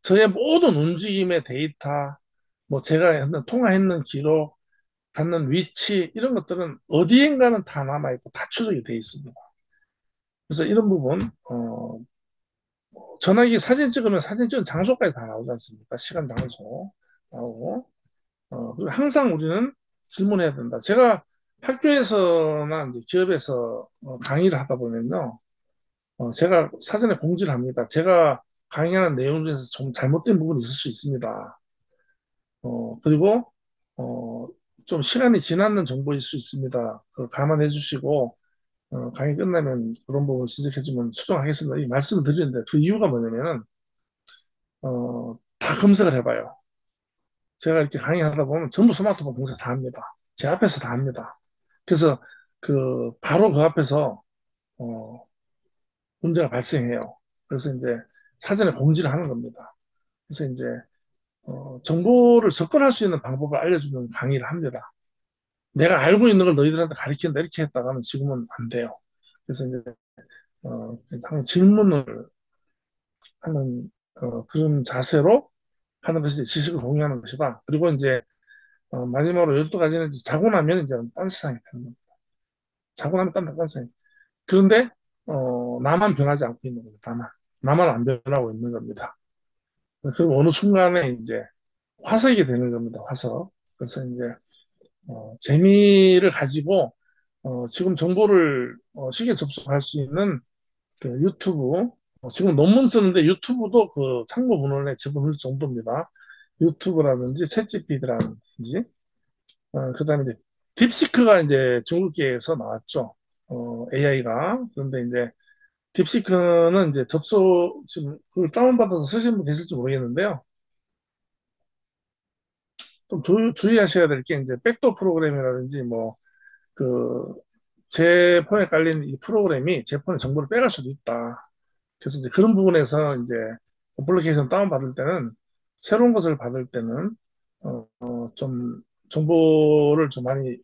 저의 모든 움직임의 데이터, 뭐 제가 통화했는 기록, 갖는 위치 이런 것들은 어디엔가는 다 남아있고 다 추적이 돼 있습니다. 그래서 이런 부분 전화기 사진 찍으면 사진 찍은 장소까지 다 나오지 않습니까? 시간, 장소 나오고 그리고 항상 우리는 질문해야 된다. 제가 학교에서나 이제 기업에서 강의를 하다 보면요, 제가 사전에 공지를 합니다. 제가 강의하는 내용 중에서 좀 잘못된 부분이 있을 수 있습니다. 그리고 어, 좀 시간이 지났는 정보일 수 있습니다. 감안해 주시고 강의 끝나면 그런 부분 지적해 주면 수정하겠습니다. 이 말씀을 드리는데 그 이유가 뭐냐면은 다 검색을 해봐요. 제가 이렇게 강의하다 보면 전부 스마트폰 검색 다 합니다. 제 앞에서 다 합니다. 그래서 바로 그 앞에서 어, 문제가 발생해요. 그래서 이제 사전에 공지를 하는 겁니다. 그래서 이제 정보를 접근할 수 있는 방법을 알려주는 강의를 합니다. 내가 알고 있는 걸 너희들한테 가르친다 이렇게 했다가 하면 지금은 안 돼요. 그래서 이제 항상 질문을 하는 그런 자세로 하는 것이 지식을 공유하는 것이다. 그리고 이제 마지막으로 12가지는 이제 자고 나면 이제 딴 세상이 되는 겁니다. 자고 나면 딴 세상이. 그런데 나만 변하지 않고 있는 겁니다. 나만 안 변하고 있는 겁니다. 그럼 어느 순간에 이제 화석이 되는 겁니다. 화석. 그래서 이제 재미를 가지고 지금 정보를 쉽게 접속할 수 있는 그 유튜브 지금 논문 쓰는데 유튜브도 그 참고 문헌에 집어넣을 정도입니다. 유튜브라든지 챗GPT라든지 그다음에 이제 딥시크가 이제 중국계에서 나왔죠. AI가 그런데 이제 딥시크는 이제 지금 그걸 다운받아서 쓰시는 분 계실지 모르겠는데요. 좀 주의하셔야 될 게 이제 백도 프로그램이라든지 뭐 그 제 폰에 깔린 이 프로그램이 제 폰에 정보를 빼갈 수도 있다. 그래서 이제 그런 부분에서 이제 어플리케이션 다운받을 때는 새로운 것을 받을 때는 좀 정보를 좀 많이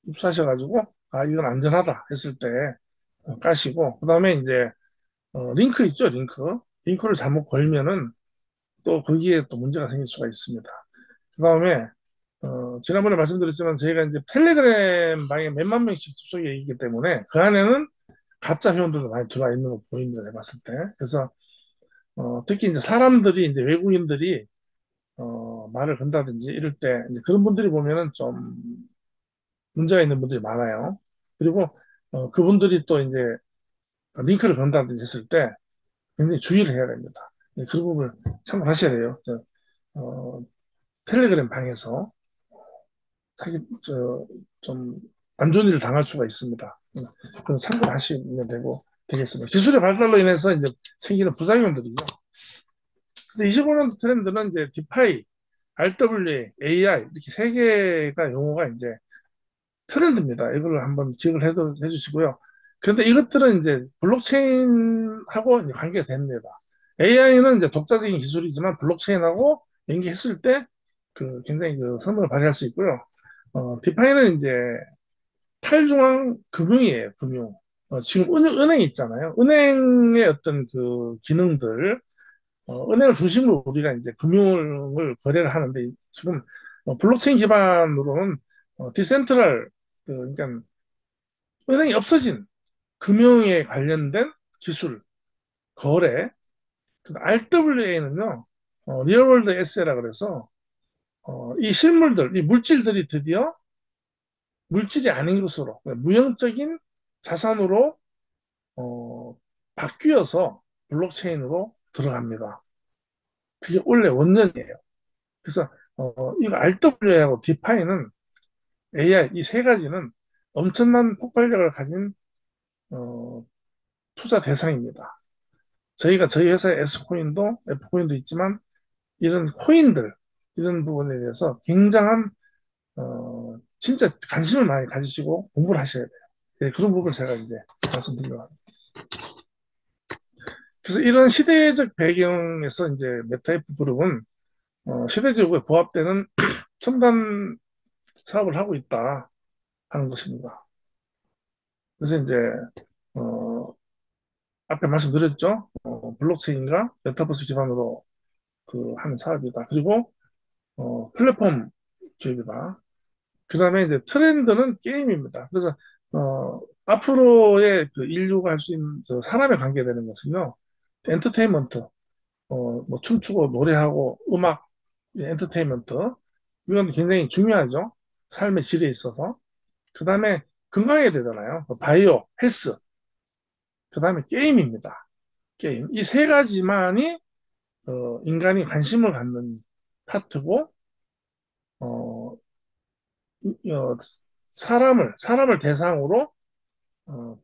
입수하셔가지고 아 이건 안전하다 했을 때 까시고 그다음에 이제 링크 있죠 링크를 잘못 걸면은 또 거기에 또 문제가 생길 수가 있습니다. 그다음에 지난번에 말씀드렸지만 저희가 이제 텔레그램 방에 몇만 명씩 접속이 있기 때문에 그 안에는 가짜 회원들도 많이 들어와 있는 거 보입니다. 제가 봤을 때. 그래서 특히 이제 사람들이 이제 외국인들이 말을 건다든지 이럴 때 이제 그런 분들이 보면은 좀 문제가 있는 분들이 많아요. 그리고 그분들이 또 이제 링크를 건다든지 했을 때 굉장히 주의를 해야 됩니다. 네, 그 부분을 참고하셔야 돼요. 어, 텔레그램 방에서 자기 좀 안 좋은 일을 당할 수가 있습니다. 그럼 참고하시면 되겠습니다. 기술의 발달로 인해서 이제 생기는 부작용들이죠. 그래서 25년도 트렌드는 이제 디파이, RWA, AI 이렇게 세 개가 용어가 이제 트렌드입니다. 이걸 한번 기억을 해주시고요. 그런데 이것들은 이제 블록체인하고 이제 관계가 됩니다. AI는 이제 독자적인 기술이지만 블록체인하고 연계했을 때 굉장히 성능을 발휘할 수 있고요. 디파이는 이제 탈중앙 금융이에요, 금융. 지금 은행 있잖아요. 은행의 어떤 기능들, 은행을 중심으로 우리가 이제 금융을 거래를 하는데 지금 블록체인 기반으로는 디센트럴 그러니까 은행이 없어진 금융에 관련된 기술 거래 RWA는요 리얼월드 에세라 그래서 이 실물들 이 물질들이 드디어 물질이 아닌 것으로 무형적인 자산으로 어, 바뀌어서 블록체인으로 들어갑니다. 그게 원래 원년이에요. 그래서 이거 RWA하고 디파이는 AI 이 세 가지는 엄청난 폭발력을 가진 어, 투자 대상입니다. 저희가 저희 회사의 S코인도 F코인도 있지만 이런 코인들 이런 부분에 대해서 굉장한 진짜 관심을 많이 가지시고 공부를 하셔야 돼요. 네, 그런 부분을 제가 이제 말씀드리려고 합니다. 그래서 이런 시대적 배경에서 이제 메타에프 그룹은 시대적으로 부합되는 첨단 사업을 하고 있다 하는 것입니다. 그래서 이제 어, 앞에 말씀드렸죠. 블록체인과 메타버스 기반으로 하는 사업이다. 그리고 플랫폼 기업이다. 그 다음에 이제 트렌드는 게임입니다. 그래서 앞으로의 인류가 할 수 있는 사람에 관계되는 것은요, 엔터테인먼트, 뭐 춤추고 노래하고 음악, 엔터테인먼트 이건 굉장히 중요하죠. 삶의 질에 있어서. 그 다음에 건강해야 되잖아요. 바이오, 헬스, 그 다음에 게임입니다. 게임. 이 세 가지만이 인간이 관심을 갖는 파트고, 어, 어, 사람을 대상으로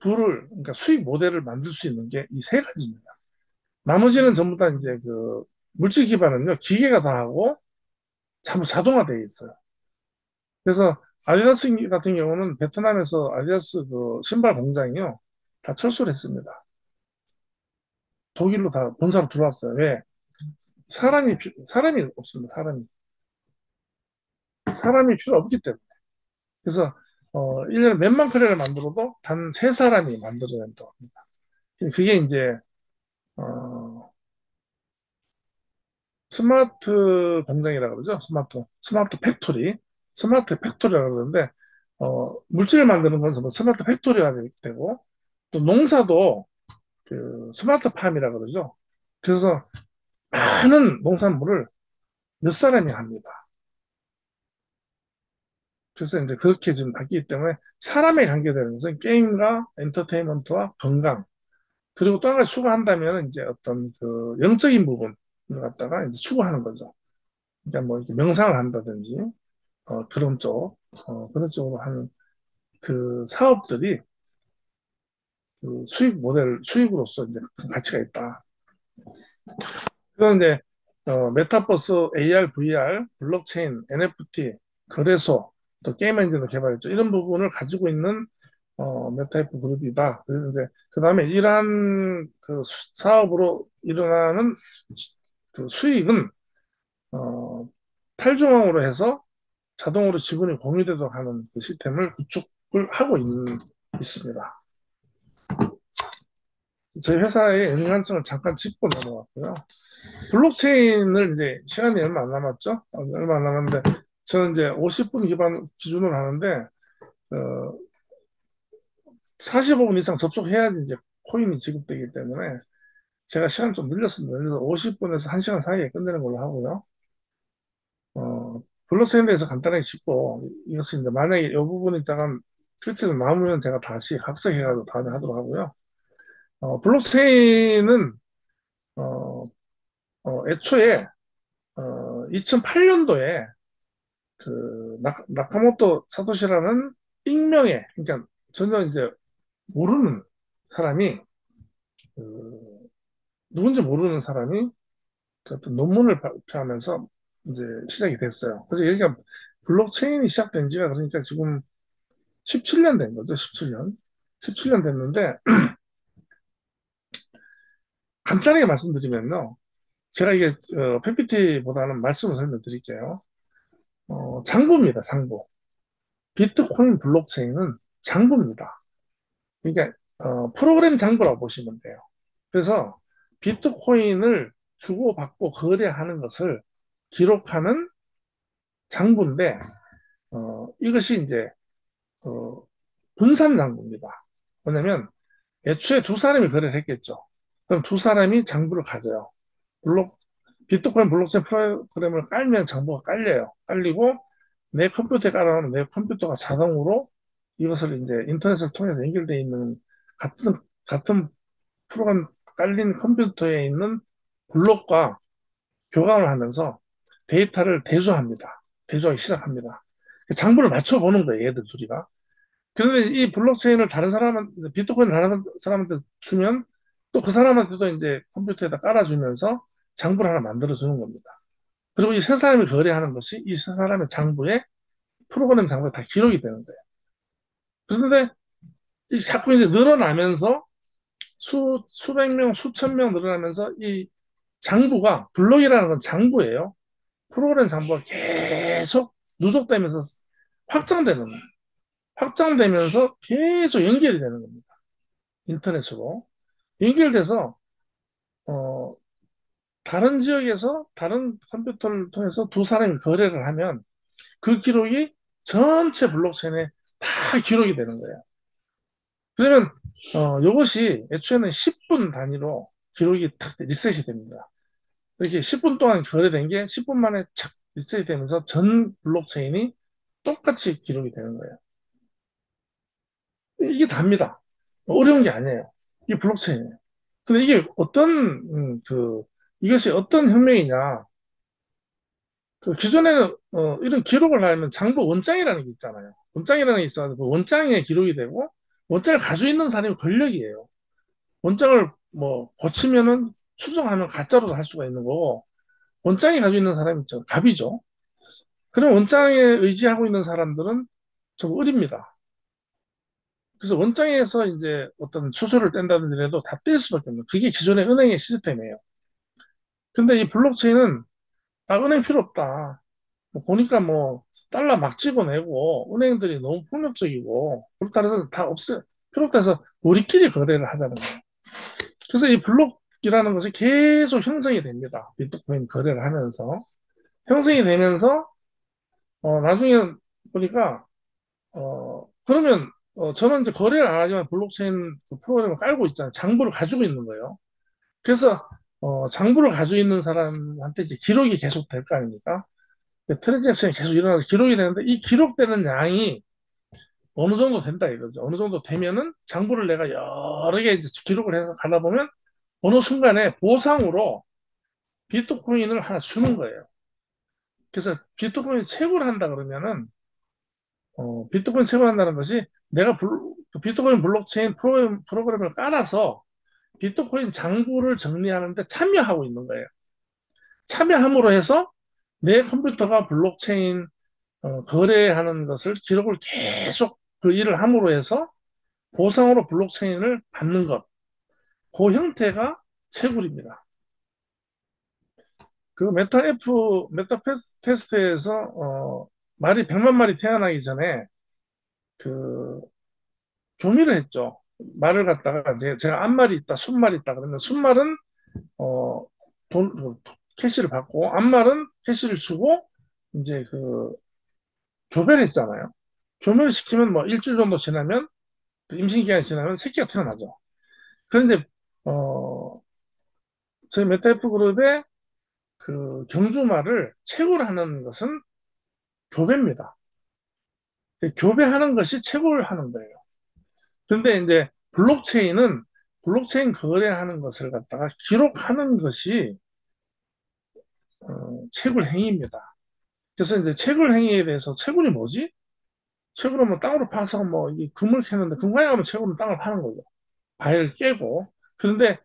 그러니까 수익 모델을 만들 수 있는 게 이 세 가지입니다. 나머지는 전부 다 이제 물질 기반은요, 기계가 다 하고 전부 자동화되어 있어요. 그래서 아디다스 같은 경우는 베트남에서 아디다스 신발 공장이요, 다 철수를 했습니다. 독일로 다 본사로 들어왔어요. 왜? 사람이 없습니다. 사람이 필요 없기 때문에. 그래서 1년에 몇만 크레를 만들어도 단 세 사람이 만들어낸다고 합니다. 그게 이제 어, 스마트 공장이라고 그러죠. 스마트 팩토리. 스마트 팩토리라고 그러는데, 물질을 만드는 건 스마트 팩토리가 되고, 또 농사도 스마트 팜이라고 그러죠. 그래서 많은 농산물을 몇 사람이 합니다. 그래서 이제 그렇게 지금 바뀌기 때문에 사람에 관계되는 것은 게임과 엔터테인먼트와 건강, 그리고 또 한 가지 추가한다면 이제 어떤 영적인 부분을 갖다가 이제 추구하는 거죠. 그러니까 뭐 이렇게 명상을 한다든지, 그런 쪽으로 하는 사업들이 수익으로서 이제 큰 가치가 있다. 그건 이제, 메타버스, AR, VR, 블록체인, NFT, 거래소, 또 게임 엔진도 개발했죠. 이런 부분을 가지고 있는, 메타이프 그룹이다. 그래서 이제, 그 다음에 이러한 사업으로 일어나는 수익은, 어, 탈중앙으로 해서 자동으로 지분이 공유되도록 하는 시스템을 구축을 하고 있습니다. 저희 회사의 연관성을 잠깐 짚고 넘어갔고요. 블록체인을 이제 시간이 얼마 안 남았죠? 얼마 안 남았는데 저는 이제 50분 기준으로 하는데 45분 이상 접속해야지 이제 코인이 지급되기 때문에 제가 시간 좀 늘렸습니다. 그래서 50분에서 1시간 사이에 끝내는 걸로 하고요. 블록체인에 대해서 간단하게 짚고 이것은 이제 만약에 이 부분이 잠깐 실제로 남으면 제가 다시 학습해가지고 다음에 하도록 하고요. 블록체인은 어, 애초에 2008년도에 나카모토 사토시라는 익명의, 그러니까 전혀 이제 모르는 사람이, 그, 누군지 모르는 사람이 그 어떤 논문을 발표하면서 이제 시작이 됐어요. 그래서 여기가 블록체인이 시작된 지가 그러니까 지금 17년 된 거죠. 17년. 17년 됐는데, 간단하게 말씀드리면요. 제가 이게, PPT보다는 말씀을 설명드릴게요. 장부입니다, 장부. 비트코인 블록체인은 장부입니다. 그러니까 프로그램 장부라고 보시면 돼요. 그래서 비트코인을 주고받고 거래하는 것을 기록하는 장부인데 이것이 이제 어, 분산 장부입니다. 뭐냐면 애초에 두 사람이 거래를 했겠죠. 그럼 두 사람이 장부를 가져요. 블록 비트코인 블록체인 프로그램을 깔면 장부가 깔려요. 깔리고 내 컴퓨터에 깔아놓으면 내 컴퓨터가 자동으로 이것을 이제 인터넷을 통해서 연결되어 있는 같은 프로그램 깔린 컴퓨터에 있는 블록과 교감을 하면서 데이터를 대조합니다. 대조하기 시작합니다. 장부를 맞춰보는 거예요, 얘들 둘이가. 그런데 이 블록체인을 비트코인을 다른 사람한테 주면 또 그 사람한테도 이제 컴퓨터에다 깔아주면서 장부를 하나 만들어주는 겁니다. 그리고 이 세 사람이 거래하는 것이 이 세 사람의 장부에 프로그램 장부에 다 기록이 되는 거예요. 그런데 자꾸 이제 늘어나면서 수백 명, 수천 명 늘어나면서 이 장부가, 블록이라는 건 장부예요. 프로그램 장부가 계속 누적되면서 확장되는, 확장되면서 계속 연결이 되는 겁니다. 인터넷으로. 연결돼서 어, 다른 지역에서 다른 컴퓨터를 통해서 두 사람이 거래를 하면 그 기록이 전체 블록체인에 다 기록이 되는 거예요. 그러면 이것이 애초에는 10분 단위로 기록이 탁 리셋이 됩니다. 이렇게 10분 동안 거래된 게 10분 만에 착 리셋이 되면서 전 블록체인이 똑같이 기록이 되는 거예요. 이게 답니다. 어려운 게 아니에요. 이게 블록체인이에요. 근데 이게 이것이 어떤 혁명이냐. 그 기존에는 이런 기록을 하려면 장부 원장이라는 게 있잖아요. 원장이라는 게 있어서 그 원장에 기록이 되고 원장을 가지고 있는 사람이 권력이에요. 원장을 뭐 고치면은 수정하면 가짜로도 할 수가 있는 거고 원장이 가지고 있는 사람이 있죠. 갑이죠. 그런 원장에 의지하고 있는 사람들은 좀 어립니다. 그래서 원장에서 이제 어떤 수수료를 뗀다든지 해도 다 뗄 수밖에 없는 그게 기존의 은행의 시스템이에요. 근데 이 블록체인은 은행 필요 없다. 뭐 보니까 뭐 달러 막 집어내고 은행들이 너무 폭력적이고 그렇다 해서 다 없애 필요 없다 해서 우리끼리 거래를 하자는 거예요. 그래서 이 블록이라는 것이 계속 형성이 됩니다. 비트코인 거래를 하면서 형성이 되면서 나중에 보니까 그러면 저는 이제 거래를 안 하지만 블록체인 그 프로그램을 깔고 있잖아요. 장부를 가지고 있는 거예요. 그래서 장부를 가지고 있는 사람한테 이제 기록이 계속 될 거 아닙니까? 트랜잭션이 계속 일어나서 기록이 되는데 이 기록되는 양이 어느 정도 된다 이거죠. 어느 정도 되면은 장부를 내가 여러 개 이제 기록을 해서 가다 보면 어느 순간에 보상으로 비트코인을 하나 주는 거예요. 그래서 비트코인 채굴을 한다 그러면은 비트코인 채굴한다는 것이 내가 그 비트코인 블록체인 프로그램을 깔아서 비트코인 장부를 정리하는데 참여하고 있는 거예요. 참여함으로 해서 내 컴퓨터가 블록체인 거래하는 것을 기록을 계속 그 일을 함으로 해서 보상으로 블록체인을 받는 것. 그 형태가 채굴입니다. 그 메타 테스트에서 말이 100만 마리 태어나기 전에 그 교미를 했죠. 말을 갖다가 이제 제가 앞말이 있다, 순말이 있다 그러면 순말은 어, 캐시를 받고 앞말은 캐시를 주고 이제 그 교배를 했잖아요. 교배를 시키면 뭐 일주일 정도 지나면 그 임신 기간이 지나면 새끼가 태어나죠. 그런데 저희 메타F 그룹의 그 경주말을 채굴하는 것은 교배입니다. 교배하는 것이 채굴하는 거예요. 그런데 이제 블록체인 거래하는 것을 갖다가 기록하는 것이 채굴 행위입니다. 그래서 이제 채굴 행위에 대해서 채굴이 뭐지? 채굴은 뭐 땅으로 파서 뭐 이게 금을 캐는데 금광에 가면 채굴은 땅을 파는 거죠. 바위를 깨고. 그런데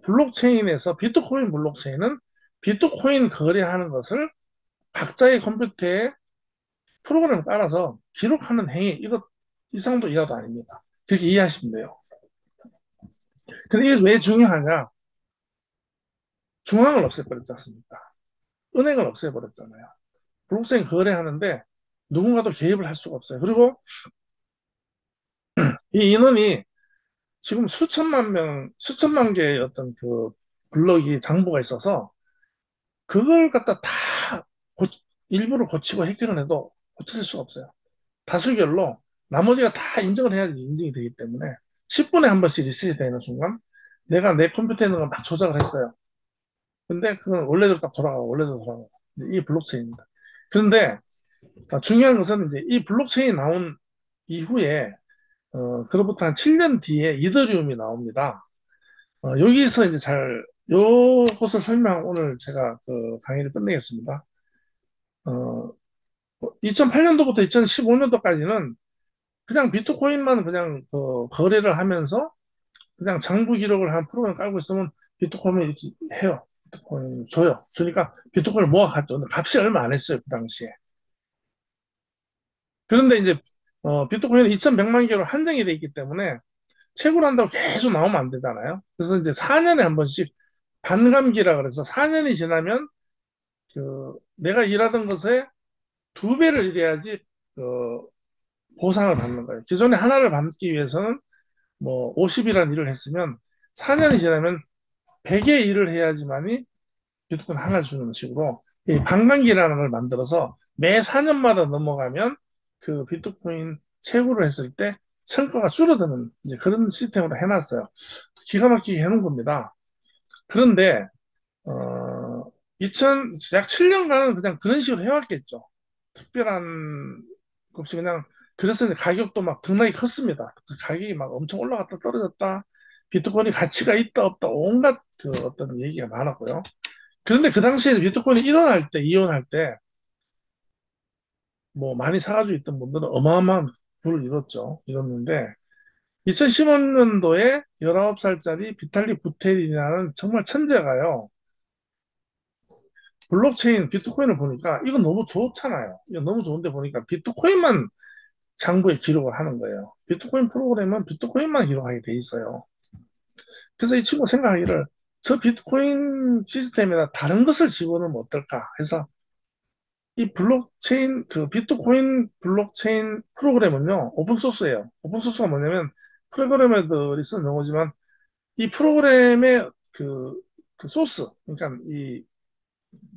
블록체인에서 비트코인 블록체인은 비트코인 거래하는 것을 각자의 컴퓨터에 프로그램을 깔아서 기록하는 행위, 이것 이상도 이하도 아닙니다. 그렇게 이해하시면 돼요. 근데 이게 왜 중요하냐? 중앙을 없애버렸지 않습니까? 은행을 없애버렸잖아요. 블록체인 거래하는데 누군가도 개입을 할 수가 없어요. 그리고 이 인원이 지금 수천만 개의 어떤 그 블록이 장부가 있어서 그걸 갖다 다 고, 일부러 고치고 해결을 해도 고칠 수가 없어요. 다수결로 나머지가 다 인정을 해야지 인증이 되기 때문에 10분에 한 번씩 리셋이 되는 순간 내가 내 컴퓨터에 있는 걸 막 조작을 했어요. 근데 그건 원래대로 딱 돌아가고 원래대로 돌아가고 이게 블록체인입니다. 그런데 중요한 것은 이제 이 블록체인이 나온 이후에 그로부터 한 7년 뒤에 이더리움이 나옵니다. 여기서 이제 요것을 설명하고 오늘 제가 그 강의를 끝내겠습니다. 2008년도부터 2015년도까지는 그냥 비트코인만 그냥 거래를 하면서 그냥 장부 기록을 한 프로그램 깔고 있으면 비트코인을 이렇게 해요. 비트코인 줘요. 주니까 비트코인을 모아갔죠. 근데 값이 얼마 안 했어요. 그 당시에. 그런데 이제 비트코인은 2100만 개로 한정이 돼 있기 때문에 채굴한다고 계속 나오면 안 되잖아요. 그래서 이제 4년에 한 번씩 반감기라 그래서 4년이 지나면 내가 일하던 것에 두 배를 일해야지 보상을 받는 거예요. 기존에 하나를 받기 위해서는 뭐 50이라는 일을 했으면 4년이 지나면 100의 일을 해야지만이 비트코인 하나를 주는 식으로 이 반감기라는 걸 만들어서 매 4년마다 넘어가면 그 비트코인 채굴을 했을 때 성과가 줄어드는 이제 그런 시스템으로 해놨어요. 기가 막히게 해놓은 겁니다. 그런데 어, 2000, 약 7년간은 그냥 그런 식으로 해왔겠죠. 특별한 것 없이 그냥 그래서 이제 가격도 막 등락이 컸습니다. 그 가격이 막 엄청 올라갔다 떨어졌다. 비트코인이 가치가 있다 없다 온갖 그 어떤 얘기가 많았고요. 그런데 그 당시에 비트코인이 일어날 때, 이혼할 때, 뭐 많이 사가지고 있던 분들은 어마어마한 부를 이뤘죠. 이뤘는데, 2015년도에 19살짜리 비탈리 부테린이라는 정말 천재가요. 블록체인, 비트코인을 보니까 이거 너무 좋잖아요. 이거 너무 좋은데 보니까 비트코인만 장부에 기록을 하는 거예요. 비트코인 프로그램은 비트코인만 기록하게 돼 있어요. 그래서 이 친구 생각하기를 저 비트코인 시스템에다 다른 것을 집어넣으면 어떨까 해서 이 블록체인, 그 비트코인 블록체인 프로그램은요, 오픈소스예요. 오픈소스가 뭐냐면, 프로그래머들이 쓰는 용어지만, 이 프로그램의 그 소스, 그러니까 이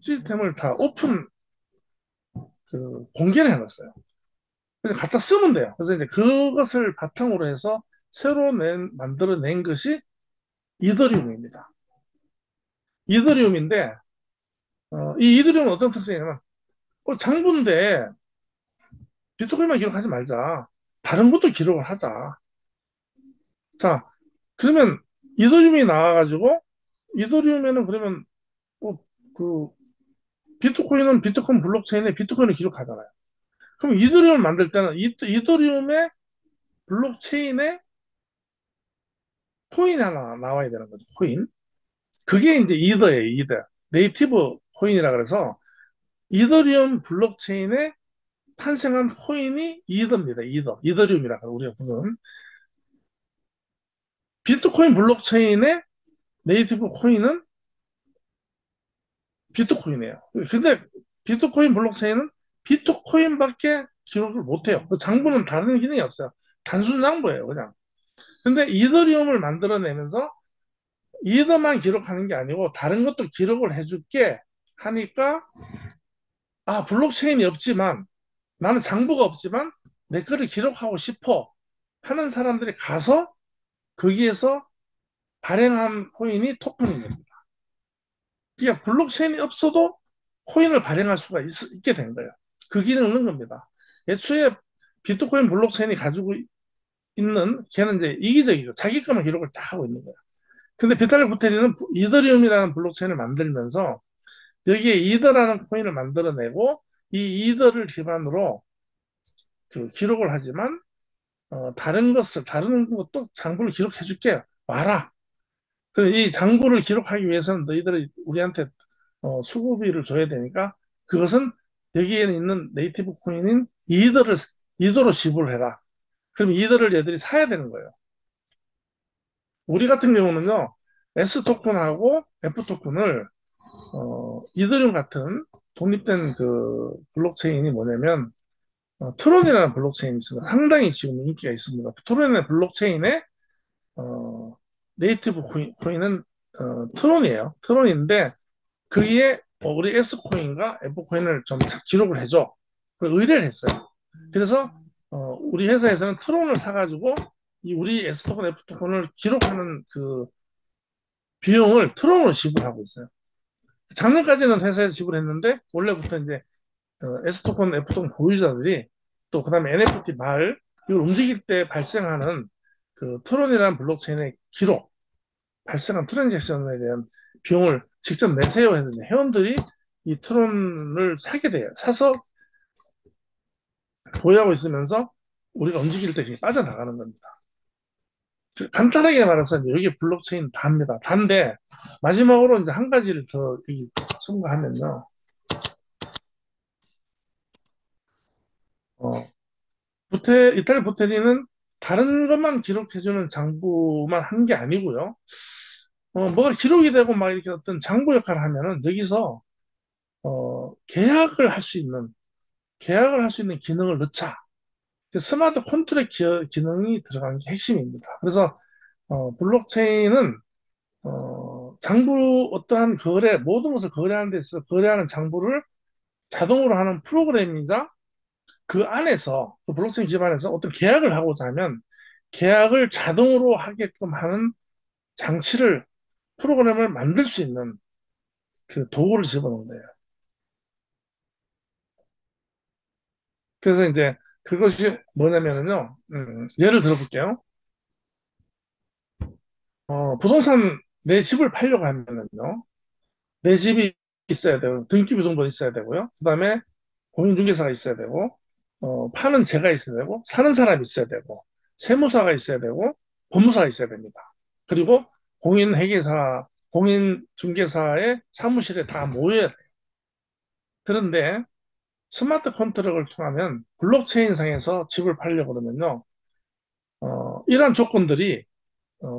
시스템을 다 오픈, 공개를 해놨어요. 그래서 갖다 쓰면 돼요. 그래서 이제 그것을 바탕으로 해서 새로 만들어낸 것이 이더리움입니다. 이더리움인데, 이 이더리움은 어떤 특성이냐면, 장부인데 비트코인만 기록하지 말자. 다른 것도 기록을 하자. 자, 그러면 이더리움이 나와가지고 이더리움에는 그러면 뭐, 그 비트코인은 비트코인 블록체인에 비트코인을 기록하잖아요. 그럼 이더리움을 만들 때는 이더리움의 블록체인에 코인이 하나 나와야 되는 거죠. 코인. 그게 이제 이더예요. 이더. 네이티브 코인이라 그래서 이더리움 블록체인에 탄생한 코인이 이더입니다. 이더. 이더리움이라고 우리가 부르는 비트코인 블록체인의 네이티브 코인은 비트코인이에요. 근데 비트코인 블록체인은 비트코인밖에 기록을 못해요. 그 장부는 다른 기능이 없어요. 단순 장부예요, 그냥. 근데 이더리움을 만들어내면서 이더만 기록하는 게 아니고 다른 것도 기록을 해줄게 하니까 블록체인이 없지만 나는 장부가 없지만 내 거를 기록하고 싶어 하는 사람들이 가서 거기에서 발행한 코인이 토큰입니다. 그러니까 블록체인이 없어도 코인을 발행할 수가 있게 된 거예요. 그 기능을 넣은 겁니다. 애초에 비트코인 블록체인이 가지고 있는 걔는 이제 이기적이죠. 자기 것만 기록을 다 하고 있는 거예요. 근데 비탈리 부테리는 이더리움이라는 블록체인을 만들면서 여기에 이더라는 코인을 만들어내고 이 이더를 기반으로 그 기록을 하지만 다른 것도 장부를 기록해 줄게 와라. 이 장부를 기록하기 위해서는 너희들이 우리한테 수고비를 줘야 되니까 그것은 여기에 있는 네이티브 코인인 이더로 지불을 해라. 그럼 이더를 얘들이 사야 되는 거예요. 우리 같은 경우는요, S 토큰하고 F 토큰을 이더리움 같은 독립된 그 블록체인이 뭐냐면 트론이라는 블록체인이 있습니다. 상당히 지금 인기가 있습니다. 트론의 블록체인의 어, 네이티브 코인은 트론이에요. 트론인데 거기에 우리 S코인과 F코인을 좀 기록을 해줘. 의뢰를 했어요. 그래서 우리 회사에서는 트론을 사가지고 이 우리 S토큰, F토큰을 기록하는 그 비용을 트론으로 지불하고 있어요. 작년까지는 회사에서 지불했는데 원래부터 이제 S토큰, F토큰 보유자들이 또 그다음에 NFT 말 이걸 움직일 때 발생하는 그 트론이라는 블록체인의 기록, 발생한 트랜잭션에 대한 비용을 직접 내세요 해서 회원들이 이 트론을 사게 돼요. 사서 보유하고 있으면서 우리가 움직일 때 그게 빠져나가는 겁니다. 간단하게 말해서 여기 블록체인 답니다. 단데 마지막으로 이제 한 가지를 더 첨가하면요. 어, 이탈 부테리는 다른 것만 기록해주는 장부만 한 게 아니고요. 뭐가 기록이 되고 막 이렇게 어떤 장부 역할을 하면은 여기서 계약을 할 수 있는 기능을 넣자. 스마트 컨트랙 기능이 들어간 게 핵심입니다. 그래서 블록체인은 장부 어떠한 거래, 모든 것을 거래하는 데 있어서 거래하는 장부를 자동으로 하는 프로그램이자 그 안에서, 그 블록체인 기반에서 어떤 계약을 하고자 하면 계약을 자동으로 하게끔 하는 장치를, 프로그램을 만들 수 있는 그 도구를 집어넣은 거예요. 그래서 이제 그것이 뭐냐면요, 예를 들어볼게요. 부동산 내 집을 팔려고 하면은요, 내 집이 있어야 되고, 등기부등본이 있어야 되고요. 그 다음에 공인중개사가 있어야 되고, 파는 제가 있어야 되고, 사는 사람이 있어야 되고, 세무사가 있어야 되고, 법무사가 있어야 됩니다. 그리고 공인회계사, 공인중개사의 사무실에 다 모여야 돼요. 그런데 스마트 컨트랙을 통하면 블록체인 상에서 집을 팔려고 그러면요, 이러한 조건들이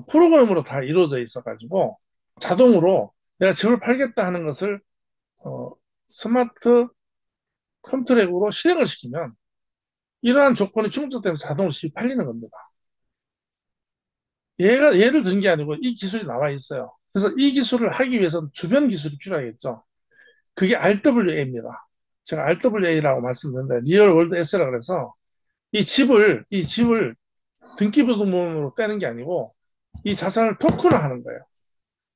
프로그램으로 다 이루어져 있어가지고 자동으로 내가 집을 팔겠다 하는 것을 어, 스마트 컨트랙으로 실행을 시키면 이러한 조건이 충족되면 자동으로 집이 팔리는 겁니다. 얘가 예를 든 게 아니고 이 기술이 나와 있어요. 그래서 이 기술을 하기 위해서는 주변 기술이 필요하겠죠. 그게 RWA입니다. 제가 RWA라고 말씀드렸는데 리얼 월드 에셋이라고 해서 이 집을 등기부등본으로 떼는 게 아니고 이 자산을 토큰화하는 거예요.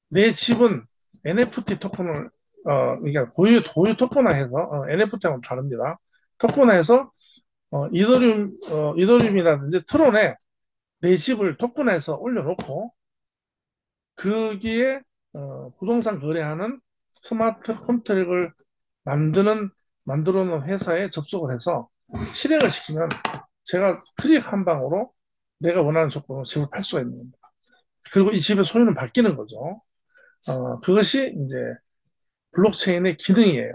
내 집은 NFT 토큰을 그러니까 고유 토큰화해서 NFT하고는 다릅니다. 토큰화해서 이더리움이라든지 트론에 내 집을 토큰화해서 올려놓고 거기에 부동산 거래하는 스마트 컨트랙을 만드는 만들어 놓은 회사에 접속을 해서 실행을 시키면 제가 클릭 한 방으로 내가 원하는 조건으로 집을 팔 수가 있는 겁니다. 그리고 이 집의 소유는 바뀌는 거죠. 그것이 이제 블록체인의 기능이에요.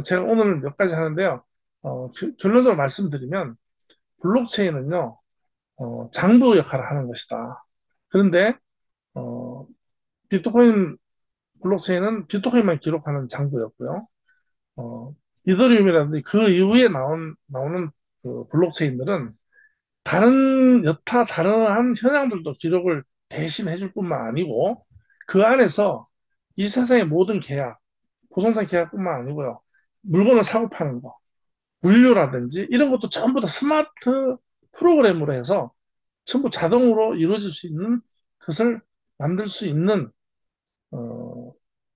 제가 오늘 몇 가지 하는데요. 결론적으로 말씀드리면 블록체인은요, 장부 역할을 하는 것이다. 그런데 어, 비트코인 블록체인은 비트코인만 기록하는 장부였고요. 이더리움이라든지 그 이후에 나오는 그 블록체인들은 여타 다른 현황들도 기록을 대신 해줄 뿐만 아니고 그 안에서 이 세상의 모든 계약, 부동산 계약뿐만 아니고요. 물건을 사고 파는 거, 물류라든지 이런 것도 전부 다 스마트 프로그램으로 해서 전부 자동으로 이루어질 수 있는 것을 만들 수 있는 어,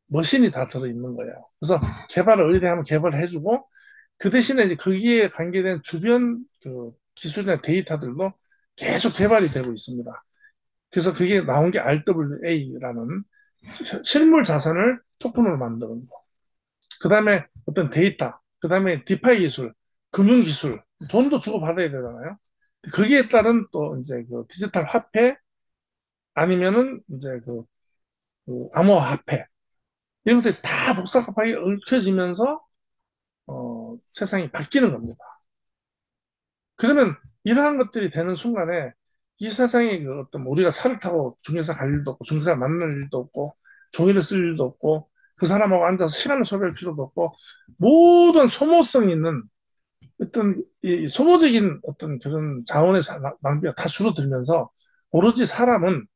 머신이 다 들어있는 거예요. 그래서 개발을 의뢰하면 개발을 해주고 그 대신에 이제 거기에 관계된 주변 그 기술이나 데이터들도 계속 개발이 되고 있습니다. 그래서 그게 나온 게 RWA라는 실물 자산을 토큰으로 만드는 거. 그 다음에 어떤 데이터, 그 다음에 디파이 기술, 금융 기술, 돈도 주고받아야 되잖아요. 거기에 따른 또 이제 그 디지털 화폐 아니면은 이제 그 암호화폐 이런 것들이 다 복잡하게 얽혀지면서 세상이 바뀌는 겁니다. 그러면 이러한 것들이 되는 순간에 이 세상에 그 어떤 우리가 차를 타고 중개사 갈 일도 없고 중개사 만날 일도 없고 종이를 쓸 일도 없고 그 사람하고 앉아서 시간을 소비할 필요도 없고 모든 소모성 있는 어떤 이 소모적인 어떤 그런 자원의 낭비가 다 줄어들면서 오로지 사람은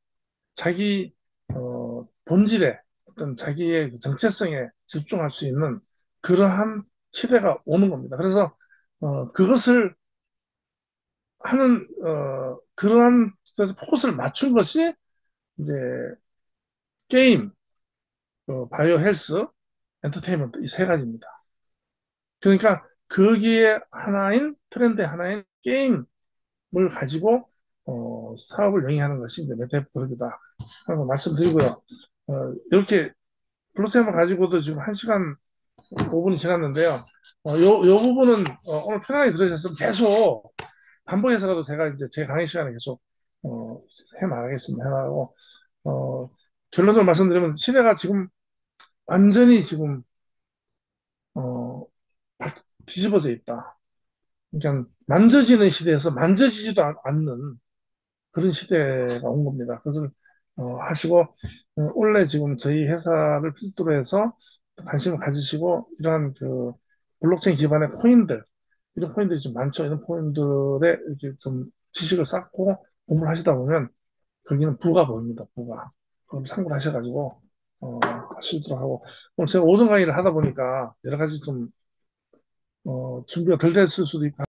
자기 본질에 어떤 자기의 그 정체성에 집중할 수 있는 그러한 시대가 오는 겁니다. 그래서 그것을 하는 그러한 그래서 포커스를 맞춘 것이 이제 게임, 바이오 헬스, 엔터테인먼트 이 세 가지입니다. 그러니까 거기에 하나인 트렌드 하나인 게임을 가지고 사업을 영위하는 것이 이제 메타버스다 하는 거 말씀드리고요. 이렇게 블록체인을 가지고도 지금 1시간 5분이 지났는데요. 요 부분은 오늘 편하게 들으셨으면 계속 반복해서라도 제가 이제 제 강의 시간에 계속 어, 해 나가겠습니다. 해 나가고 어, 결론적으로 말씀드리면 시대가 지금 완전히 지금 어, 뒤집어져 있다. 그러니까 만져지는 시대에서 만져지지도 않는 그런 시대가 온 겁니다. 그것을 하시고 원래 지금 저희 회사를 필두로 해서 관심을 가지시고 이러한 그 블록체인 기반의 코인들 이런 코인들이 좀 많죠. 이런 코인들에 이렇게 좀 지식을 쌓고 공부를 하시다 보면 거기는 부가 보입니다. 부가. 참고를 하셔가지고 하시도록 하고 오늘 제가 오전 강의를 하다 보니까 여러 가지 좀 준비가 덜 됐을 수도 있고